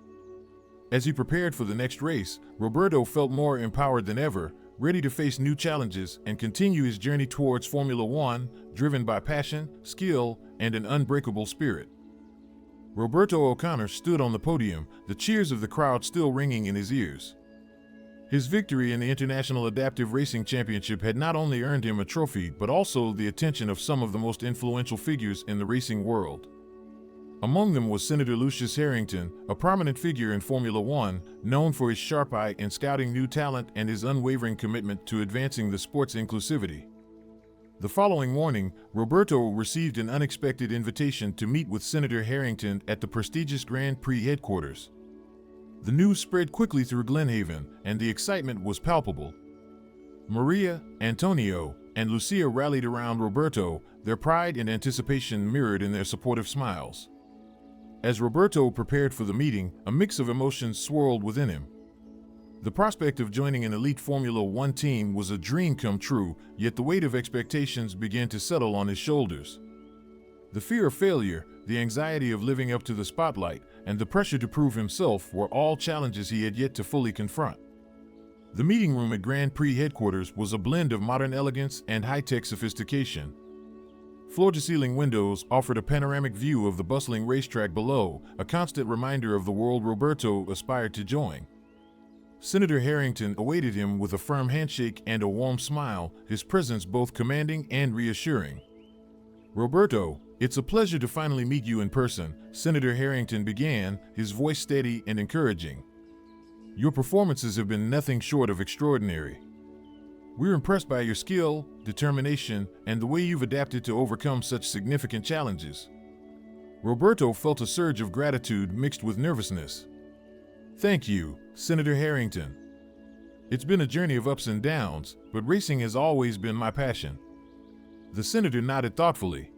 As he prepared for the next race, Roberto felt more empowered than ever, ready to face new challenges and continue his journey towards Formula One, driven by passion, skill, and an unbreakable spirit. Roberto O'Connor stood on the podium, the cheers of the crowd still ringing in his ears. His victory in the International Adaptive Racing Championship had not only earned him a trophy but also the attention of some of the most influential figures in the racing world. Among them was Senator Lucius Harrington, a prominent figure in Formula One, known for his sharp eye in scouting new talent and his unwavering commitment to advancing the sport's inclusivity. The following morning, Roberto received an unexpected invitation to meet with Senator Harrington at the prestigious Grand Prix headquarters. The news spread quickly through Glenhaven, and the excitement was palpable. Maria, Antonio, and Lucia rallied around Roberto, their pride and anticipation mirrored in their supportive smiles. As Roberto prepared for the meeting, a mix of emotions swirled within him. The prospect of joining an elite Formula One team was a dream come true, yet the weight of expectations began to settle on his shoulders. The fear of failure, the anxiety of living up to the spotlight, and the pressure to prove himself were all challenges he had yet to fully confront. The meeting room at Grand Prix headquarters was a blend of modern elegance and high-tech sophistication. Floor-to-ceiling windows offered a panoramic view of the bustling racetrack below, a constant reminder of the world Roberto aspired to join. Senator Harrington awaited him with a firm handshake and a warm smile, his presence both commanding and reassuring. "Roberto, it's a pleasure to finally meet you in person," Senator Harrington began, his voice steady and encouraging. "Your performances have been nothing short of extraordinary. We're impressed by your skill, determination, and the way you've adapted to overcome such significant challenges." Roberto felt a surge of gratitude mixed with nervousness. "Thank you, Senator Harrington. It's been a journey of ups and downs, but racing has always been my passion." The senator nodded thoughtfully.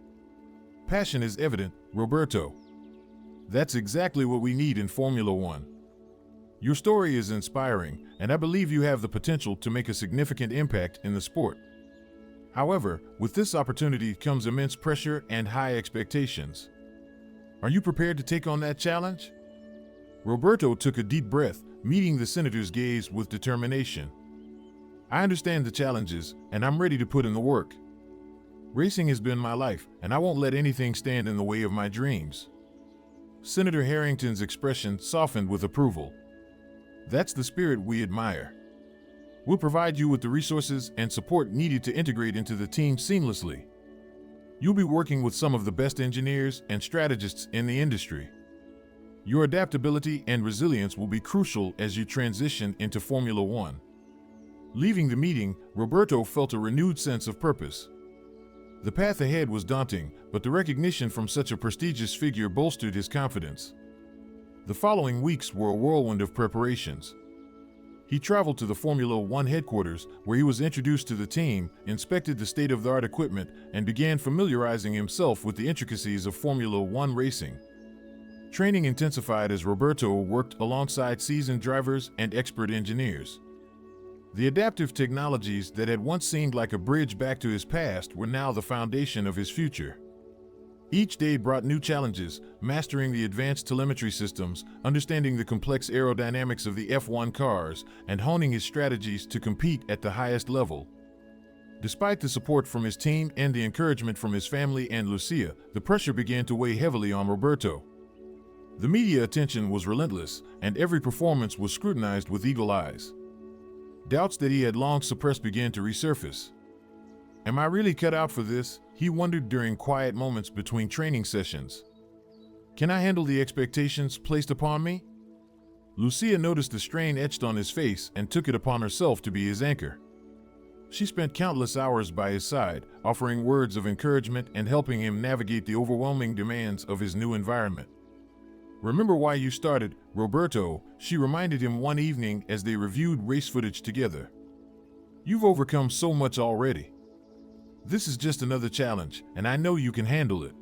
"Passion is evident, Roberto. That's exactly what we need in Formula One. Your story is inspiring, and I believe you have the potential to make a significant impact in the sport. However, with this opportunity comes immense pressure and high expectations. Are you prepared to take on that challenge?" Roberto took a deep breath, meeting the senator's gaze with determination. "I understand the challenges, and I'm ready to put in the work. Racing has been my life, and I won't let anything stand in the way of my dreams." Senator Harrington's expression softened with approval. "That's the spirit we admire. We'll provide you with the resources and support needed to integrate into the team seamlessly. You'll be working with some of the best engineers and strategists in the industry. Your adaptability and resilience will be crucial as you transition into Formula One." Leaving the meeting, Roberto felt a renewed sense of purpose. The path ahead was daunting, but the recognition from such a prestigious figure bolstered his confidence. The following weeks were a whirlwind of preparations. He traveled to the Formula One headquarters, where he was introduced to the team, inspected the state-of-the-art equipment, and began familiarizing himself with the intricacies of Formula One racing. Training intensified as Roberto worked alongside seasoned drivers and expert engineers. The adaptive technologies that had once seemed like a bridge back to his past were now the foundation of his future. Each day brought new challenges, mastering the advanced telemetry systems, understanding the complex aerodynamics of the F1 cars, and honing his strategies to compete at the highest level. Despite the support from his team and the encouragement from his family and Lucia, the pressure began to weigh heavily on Roberto. The media attention was relentless, and every performance was scrutinized with eagle eyes. Doubts that he had long suppressed began to resurface. "Am I really cut out for this?" he wondered during quiet moments between training sessions. "Can I handle the expectations placed upon me?" Lucia noticed the strain etched on his face and took it upon herself to be his anchor. She spent countless hours by his side, offering words of encouragement and helping him navigate the overwhelming demands of his new environment. "Remember why you started, Roberto," she reminded him one evening as they reviewed race footage together. "You've overcome so much already. This is just another challenge, and I know you can handle it."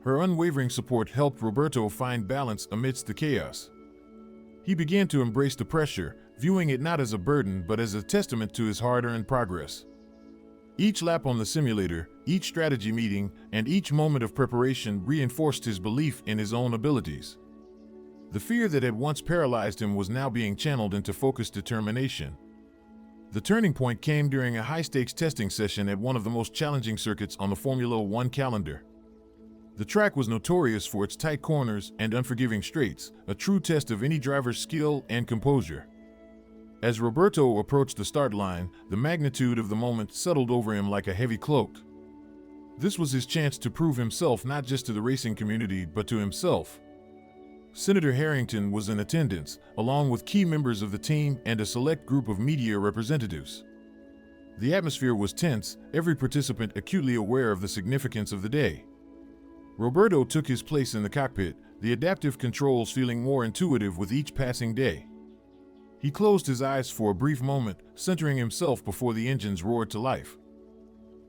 Her unwavering support helped Roberto find balance amidst the chaos. He began to embrace the pressure, viewing it not as a burden but as a testament to his hard-earned progress. Each lap on the simulator, each strategy meeting, and each moment of preparation reinforced his belief in his own abilities. The fear that had once paralyzed him was now being channeled into focused determination. The turning point came during a high-stakes testing session at one of the most challenging circuits on the Formula One calendar. The track was notorious for its tight corners and unforgiving straights, a true test of any driver's skill and composure. As Roberto approached the start line, the magnitude of the moment settled over him like a heavy cloak. This was his chance to prove himself not just to the racing community but to himself. Senator Harrington was in attendance, along with key members of the team and a select group of media representatives. The atmosphere was tense, every participant acutely aware of the significance of the day. Roberto took his place in the cockpit, the adaptive controls feeling more intuitive with each passing day. He closed his eyes for a brief moment, centering himself before the engines roared to life.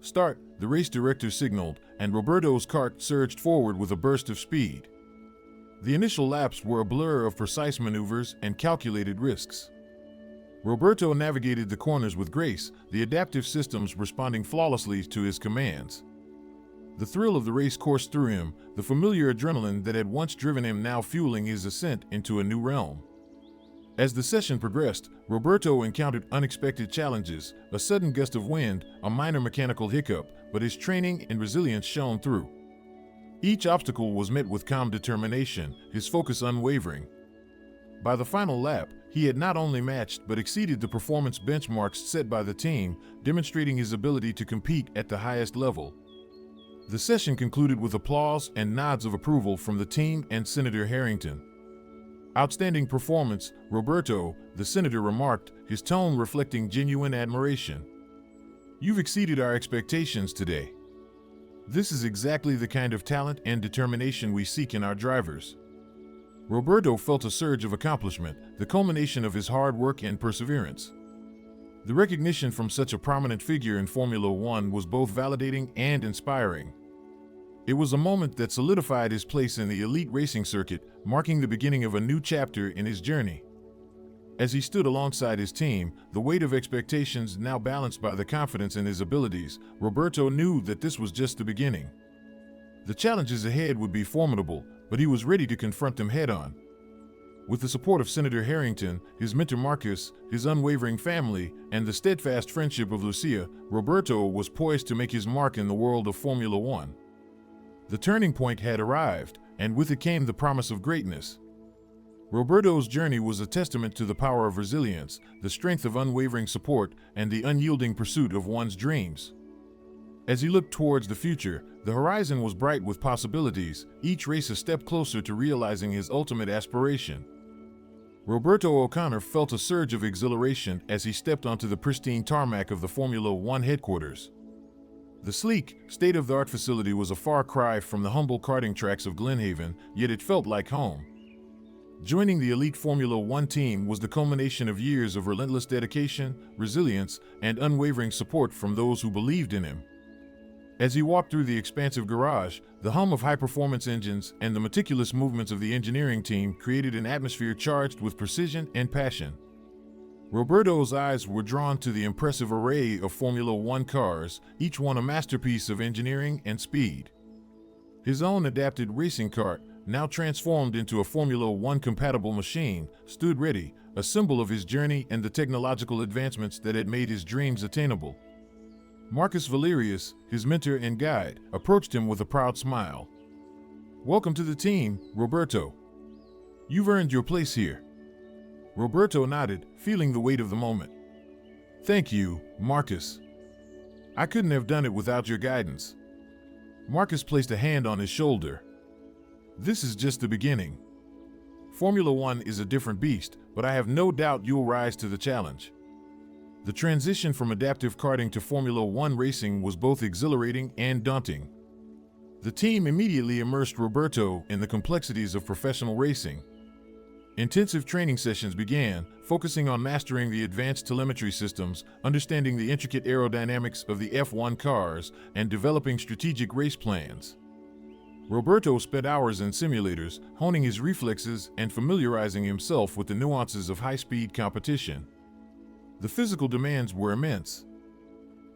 "Start," the race director signaled, and Roberto's kart surged forward with a burst of speed. The initial laps were a blur of precise maneuvers and calculated risks. Roberto navigated the corners with grace, the adaptive systems responding flawlessly to his commands. The thrill of the race coursed through him, the familiar adrenaline that had once driven him now fueling his ascent into a new realm. As the session progressed, Roberto encountered unexpected challenges, a sudden gust of wind, a minor mechanical hiccup, but his training and resilience shone through. Each obstacle was met with calm determination, his focus unwavering. By the final lap, he had not only matched but exceeded the performance benchmarks set by the team, demonstrating his ability to compete at the highest level. The session concluded with applause and nods of approval from the team and Senator Harrington. "Outstanding performance, Roberto," the senator remarked, his tone reflecting genuine admiration. "You've exceeded our expectations today. This is exactly the kind of talent and determination we seek in our drivers." Roberto felt a surge of accomplishment, the culmination of his hard work and perseverance. The recognition from such a prominent figure in Formula One was both validating and inspiring. It was a moment that solidified his place in the elite racing circuit, marking the beginning of a new chapter in his journey. As he stood alongside his team, the weight of expectations now balanced by the confidence in his abilities, Roberto knew that this was just the beginning. The challenges ahead would be formidable, but he was ready to confront them head-on. With the support of Senator Harrington, his mentor Marcus, his unwavering family, and the steadfast friendship of Lucia, Roberto was poised to make his mark in the world of Formula One. The turning point had arrived, and with it came the promise of greatness. Roberto's journey was a testament to the power of resilience, the strength of unwavering support, and the unyielding pursuit of one's dreams. As he looked towards the future, the horizon was bright with possibilities, each race a step closer to realizing his ultimate aspiration. Roberto O'Connor felt a surge of exhilaration as he stepped onto the pristine tarmac of the Formula One headquarters. The sleek, state-of-the-art facility was a far cry from the humble karting tracks of Glenhaven, yet it felt like home. Joining the elite Formula One team was the culmination of years of relentless dedication, resilience, and unwavering support from those who believed in him. As he walked through the expansive garage, the hum of high-performance engines and the meticulous movements of the engineering team created an atmosphere charged with precision and passion. Roberto's eyes were drawn to the impressive array of Formula One cars, each one a masterpiece of engineering and speed. His own adapted racing kart, now transformed into a Formula One-compatible machine, stood ready, a symbol of his journey and the technological advancements that had made his dreams attainable. Marcus Valerius, his mentor and guide, approached him with a proud smile. "Welcome to the team, Roberto. You've earned your place here." Roberto nodded, feeling the weight of the moment. "Thank you, Marcus. I couldn't have done it without your guidance." Marcus placed a hand on his shoulder. "This is just the beginning. Formula One is a different beast, but I have no doubt you'll rise to the challenge." The transition from adaptive karting to Formula One racing was both exhilarating and daunting. The team immediately immersed Roberto in the complexities of professional racing. Intensive training sessions began, focusing on mastering the advanced telemetry systems, understanding the intricate aerodynamics of the F1 cars, and developing strategic race plans. Roberto spent hours in simulators, honing his reflexes and familiarizing himself with the nuances of high-speed competition. The physical demands were immense.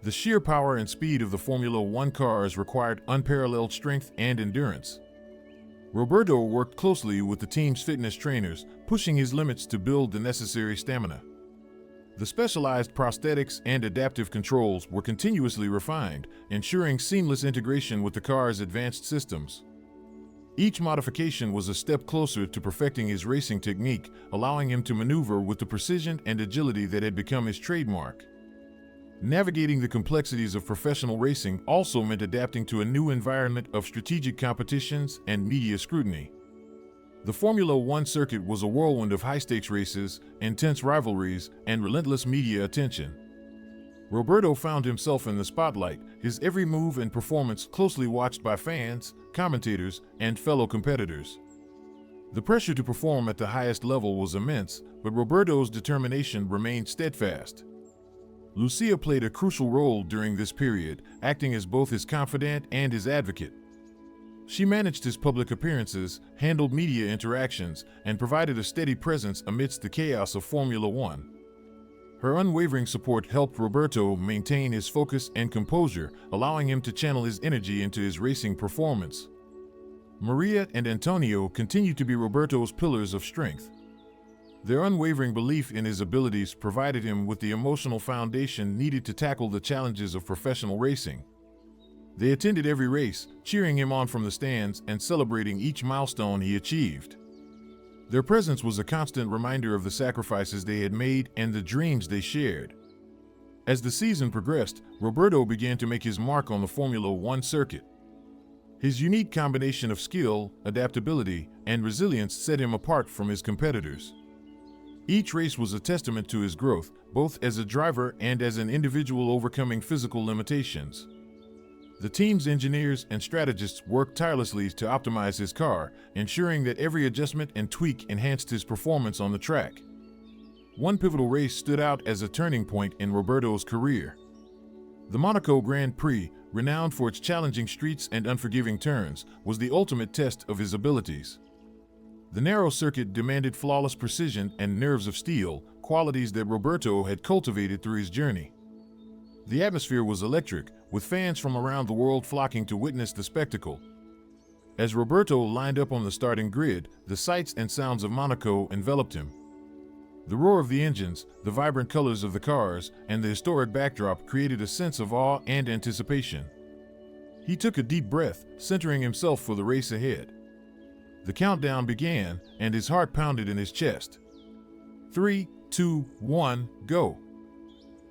The sheer power and speed of the Formula One cars required unparalleled strength and endurance. Roberto worked closely with the team's fitness trainers, pushing his limits to build the necessary stamina. The specialized prosthetics and adaptive controls were continuously refined, ensuring seamless integration with the car's advanced systems. Each modification was a step closer to perfecting his racing technique, allowing him to maneuver with the precision and agility that had become his trademark. Navigating the complexities of professional racing also meant adapting to a new environment of strategic competitions and media scrutiny. The Formula One circuit was a whirlwind of high-stakes races, intense rivalries, and relentless media attention. Roberto found himself in the spotlight, his every move and performance closely watched by fans, commentators, and fellow competitors. The pressure to perform at the highest level was immense, but Roberto's determination remained steadfast. Lucia played a crucial role during this period, acting as both his confidant and his advocate. She managed his public appearances, handled media interactions, and provided a steady presence amidst the chaos of Formula One. Her unwavering support helped Roberto maintain his focus and composure, allowing him to channel his energy into his racing performance. Maria and Antonio continued to be Roberto's pillars of strength. Their unwavering belief in his abilities provided him with the emotional foundation needed to tackle the challenges of professional racing. They attended every race, cheering him on from the stands and celebrating each milestone he achieved. Their presence was a constant reminder of the sacrifices they had made and the dreams they shared. As the season progressed, Roberto began to make his mark on the Formula One circuit. His unique combination of skill, adaptability, and resilience set him apart from his competitors. Each race was a testament to his growth, both as a driver and as an individual overcoming physical limitations. The team's engineers and strategists worked tirelessly to optimize his car, ensuring that every adjustment and tweak enhanced his performance on the track. One pivotal race stood out as a turning point in Roberto's career. The Monaco Grand Prix, renowned for its challenging streets and unforgiving turns, was the ultimate test of his abilities. The narrow circuit demanded flawless precision and nerves of steel, qualities that Roberto had cultivated through his journey. The atmosphere was electric, with fans from around the world flocking to witness the spectacle. As Roberto lined up on the starting grid, the sights and sounds of Monaco enveloped him. The roar of the engines, the vibrant colors of the cars, and the historic backdrop created a sense of awe and anticipation. He took a deep breath, centering himself for the race ahead. The countdown began, and his heart pounded in his chest. 3, 2, 1, go!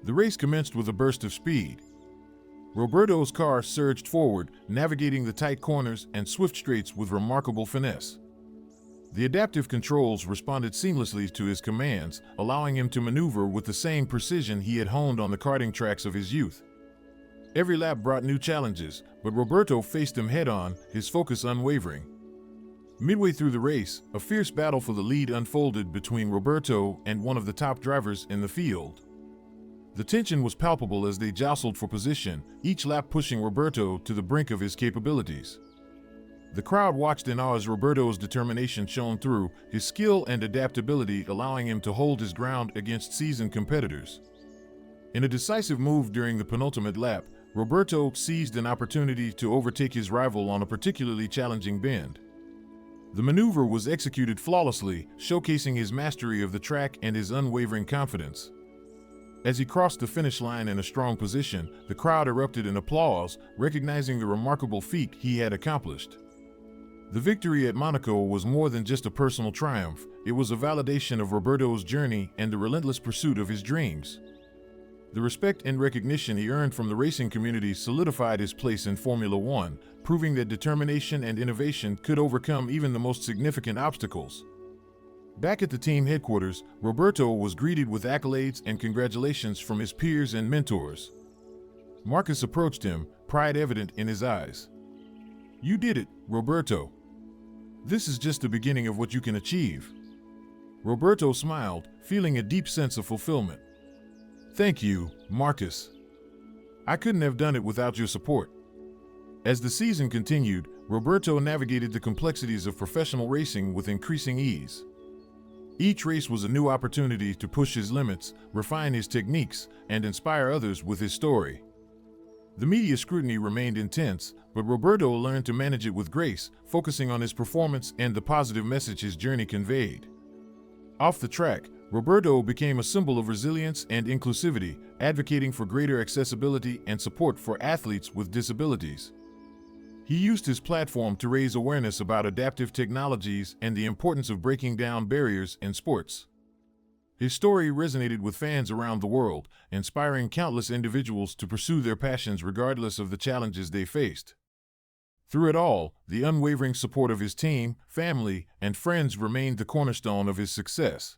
The race commenced with a burst of speed. Roberto's car surged forward, navigating the tight corners and swift straights with remarkable finesse. The adaptive controls responded seamlessly to his commands, allowing him to maneuver with the same precision he had honed on the karting tracks of his youth. Every lap brought new challenges, but Roberto faced them head-on, his focus unwavering. Midway through the race, a fierce battle for the lead unfolded between Roberto and one of the top drivers in the field. The tension was palpable as they jostled for position, each lap pushing Roberto to the brink of his capabilities. The crowd watched in awe as Roberto's determination shone through, his skill and adaptability allowing him to hold his ground against seasoned competitors. In a decisive move during the penultimate lap, Roberto seized an opportunity to overtake his rival on a particularly challenging bend. The maneuver was executed flawlessly, showcasing his mastery of the track and his unwavering confidence. As he crossed the finish line in a strong position, the crowd erupted in applause, recognizing the remarkable feat he had accomplished. The victory at Monaco was more than just a personal triumph, it was a validation of Roberto's journey and the relentless pursuit of his dreams. The respect and recognition he earned from the racing community solidified his place in Formula One, proving that determination and innovation could overcome even the most significant obstacles. Back at the team headquarters, Roberto was greeted with accolades and congratulations from his peers and mentors. Marcus approached him, pride evident in his eyes. "You did it, Roberto. This is just the beginning of what you can achieve." Roberto smiled, feeling a deep sense of fulfillment. "Thank you, Marcus. I couldn't have done it without your support." As the season continued, Roberto navigated the complexities of professional racing with increasing ease. Each race was a new opportunity to push his limits, refine his techniques, and inspire others with his story. The media scrutiny remained intense, but Roberto learned to manage it with grace, focusing on his performance and the positive message his journey conveyed. Off the track, Roberto became a symbol of resilience and inclusivity, advocating for greater accessibility and support for athletes with disabilities. He used his platform to raise awareness about adaptive technologies and the importance of breaking down barriers in sports. His story resonated with fans around the world, inspiring countless individuals to pursue their passions regardless of the challenges they faced. Through it all, the unwavering support of his team, family, and friends remained the cornerstone of his success.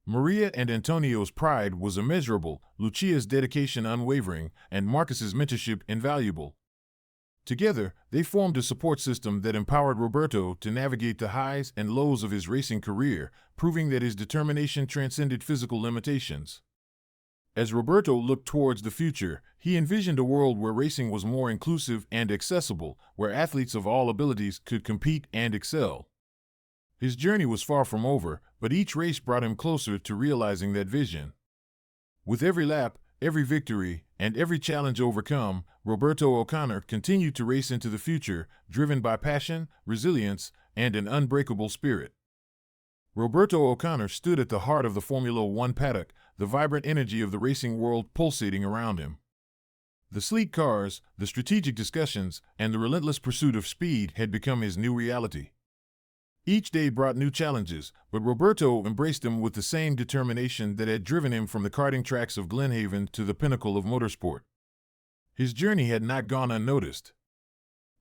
Maria and Antonio's pride was immeasurable, Lucia's dedication unwavering, and Marcus's mentorship invaluable. Together, they formed a support system that empowered Roberto to navigate the highs and lows of his racing career, proving that his determination transcended physical limitations. As Roberto looked towards the future, he envisioned a world where racing was more inclusive and accessible, where athletes of all abilities could compete and excel. His journey was far from over, but each race brought him closer to realizing that vision. With every lap, every victory, and every challenge overcome, Roberto O'Connor continued to race into the future, driven by passion, resilience, and an unbreakable spirit. Roberto O'Connor stood at the heart of the Formula One paddock, the vibrant energy of the racing world pulsating around him. The sleek cars, the strategic discussions, and the relentless pursuit of speed had become his new reality. Each day brought new challenges, but Roberto embraced them with the same determination that had driven him from the karting tracks of Glenhaven to the pinnacle of motorsport. His journey had not gone unnoticed.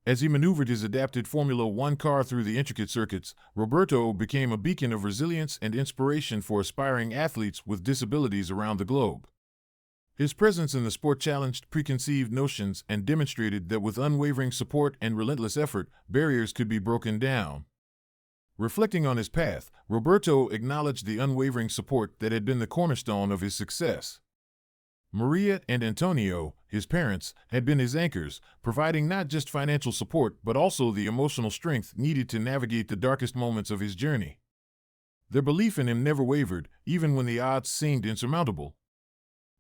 As he maneuvered his adapted Formula One car through the intricate circuits, Roberto became a beacon of resilience and inspiration for aspiring athletes with disabilities around the globe. His presence in the sport challenged preconceived notions and demonstrated that with unwavering support and relentless effort, barriers could be broken down. Reflecting on his path, Roberto acknowledged the unwavering support that had been the cornerstone of his success. Maria and Antonio, his parents, had been his anchors, providing not just financial support but also the emotional strength needed to navigate the darkest moments of his journey. Their belief in him never wavered, even when the odds seemed insurmountable.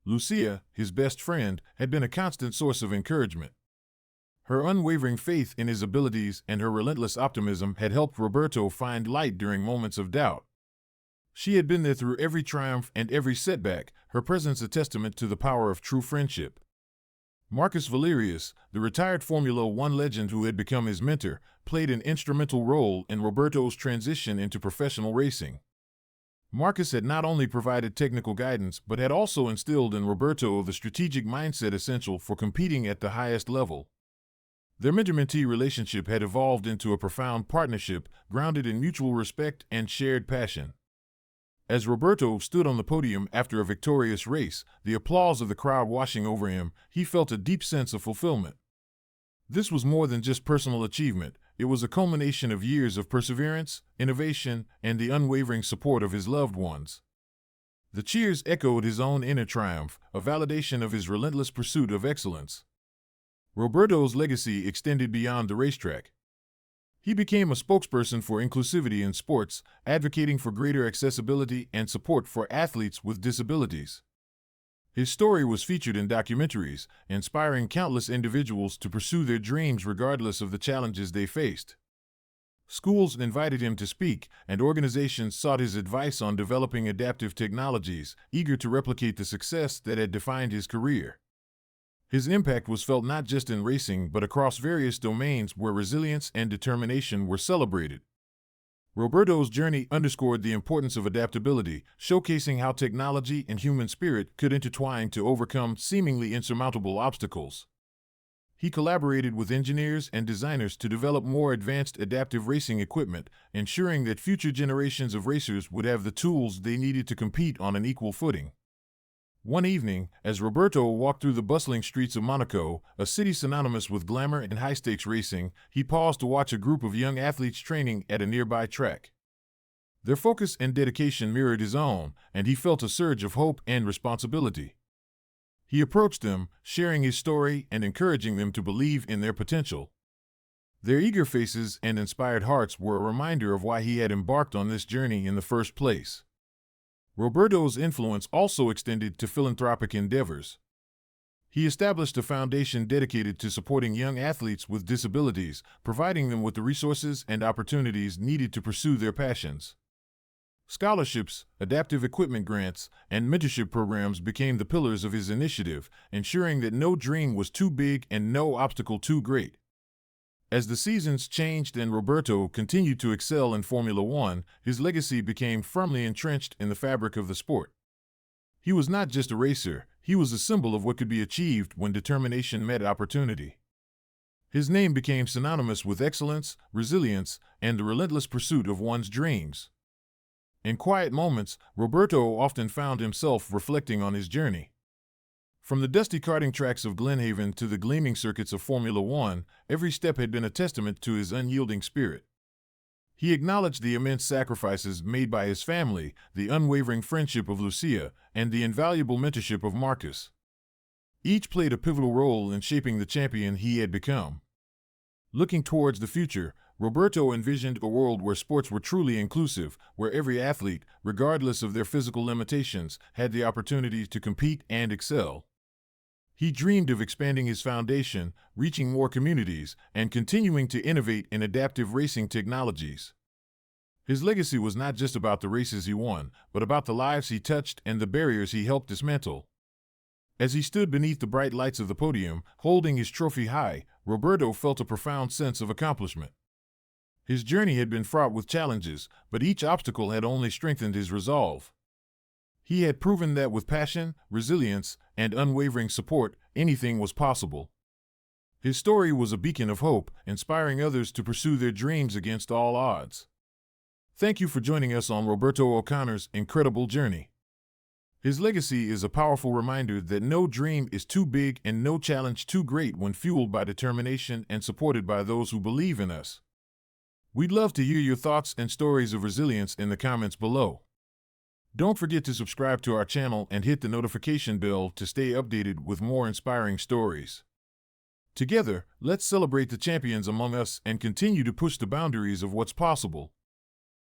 Lucia, his best friend, had been a constant source of encouragement. Her unwavering faith in his abilities and her relentless optimism had helped Roberto find light during moments of doubt. She had been there through every triumph and every setback, her presence a testament to the power of true friendship. Marcus Valerius, the retired Formula One legend who had become his mentor, played an instrumental role in Roberto's transition into professional racing. Marcus had not only provided technical guidance but had also instilled in Roberto the strategic mindset essential for competing at the highest level. Their mentor-mentee relationship had evolved into a profound partnership, grounded in mutual respect and shared passion. As Roberto stood on the podium after a victorious race, the applause of the crowd washing over him, he felt a deep sense of fulfillment. This was more than just personal achievement, it was a culmination of years of perseverance, innovation, and the unwavering support of his loved ones. The cheers echoed his own inner triumph, a validation of his relentless pursuit of excellence. Roberto's legacy extended beyond the racetrack. He became a spokesperson for inclusivity in sports, advocating for greater accessibility and support for athletes with disabilities. His story was featured in documentaries, inspiring countless individuals to pursue their dreams regardless of the challenges they faced. Schools invited him to speak, and organizations sought his advice on developing adaptive technologies, eager to replicate the success that had defined his career. His impact was felt not just in racing but across various domains where resilience and determination were celebrated. Roberto's journey underscored the importance of adaptability, showcasing how technology and human spirit could intertwine to overcome seemingly insurmountable obstacles. He collaborated with engineers and designers to develop more advanced adaptive racing equipment, ensuring that future generations of racers would have the tools they needed to compete on an equal footing. One evening, as Roberto walked through the bustling streets of Monaco, a city synonymous with glamour and high-stakes racing, he paused to watch a group of young athletes training at a nearby track. Their focus and dedication mirrored his own, and he felt a surge of hope and responsibility. He approached them, sharing his story and encouraging them to believe in their potential. Their eager faces and inspired hearts were a reminder of why he had embarked on this journey in the first place. Roberto's influence also extended to philanthropic endeavors. He established a foundation dedicated to supporting young athletes with disabilities, providing them with the resources and opportunities needed to pursue their passions. Scholarships, adaptive equipment grants, and mentorship programs became the pillars of his initiative, ensuring that no dream was too big and no obstacle too great. As the seasons changed and Roberto continued to excel in Formula One, his legacy became firmly entrenched in the fabric of the sport. He was not just a racer, he was a symbol of what could be achieved when determination met opportunity. His name became synonymous with excellence, resilience, and the relentless pursuit of one's dreams. In quiet moments, Roberto often found himself reflecting on his journey. From the dusty karting tracks of Glenhaven to the gleaming circuits of Formula One, every step had been a testament to his unyielding spirit. He acknowledged the immense sacrifices made by his family, the unwavering friendship of Lucia, and the invaluable mentorship of Marcus. Each played a pivotal role in shaping the champion he had become. Looking towards the future, Roberto envisioned a world where sports were truly inclusive, where every athlete, regardless of their physical limitations, had the opportunity to compete and excel. He dreamed of expanding his foundation, reaching more communities, and continuing to innovate in adaptive racing technologies. His legacy was not just about the races he won, but about the lives he touched and the barriers he helped dismantle. As he stood beneath the bright lights of the podium, holding his trophy high, Roberto felt a profound sense of accomplishment. His journey had been fraught with challenges, but each obstacle had only strengthened his resolve. He had proven that with passion, resilience, and unwavering support, anything was possible. His story was a beacon of hope, inspiring others to pursue their dreams against all odds. Thank you for joining us on Roberto O'Connor's incredible journey. His legacy is a powerful reminder that no dream is too big and no challenge too great when fueled by determination and supported by those who believe in us. We'd love to hear your thoughts and stories of resilience in the comments below. Don't forget to subscribe to our channel and hit the notification bell to stay updated with more inspiring stories. Together, let's celebrate the champions among us and continue to push the boundaries of what's possible.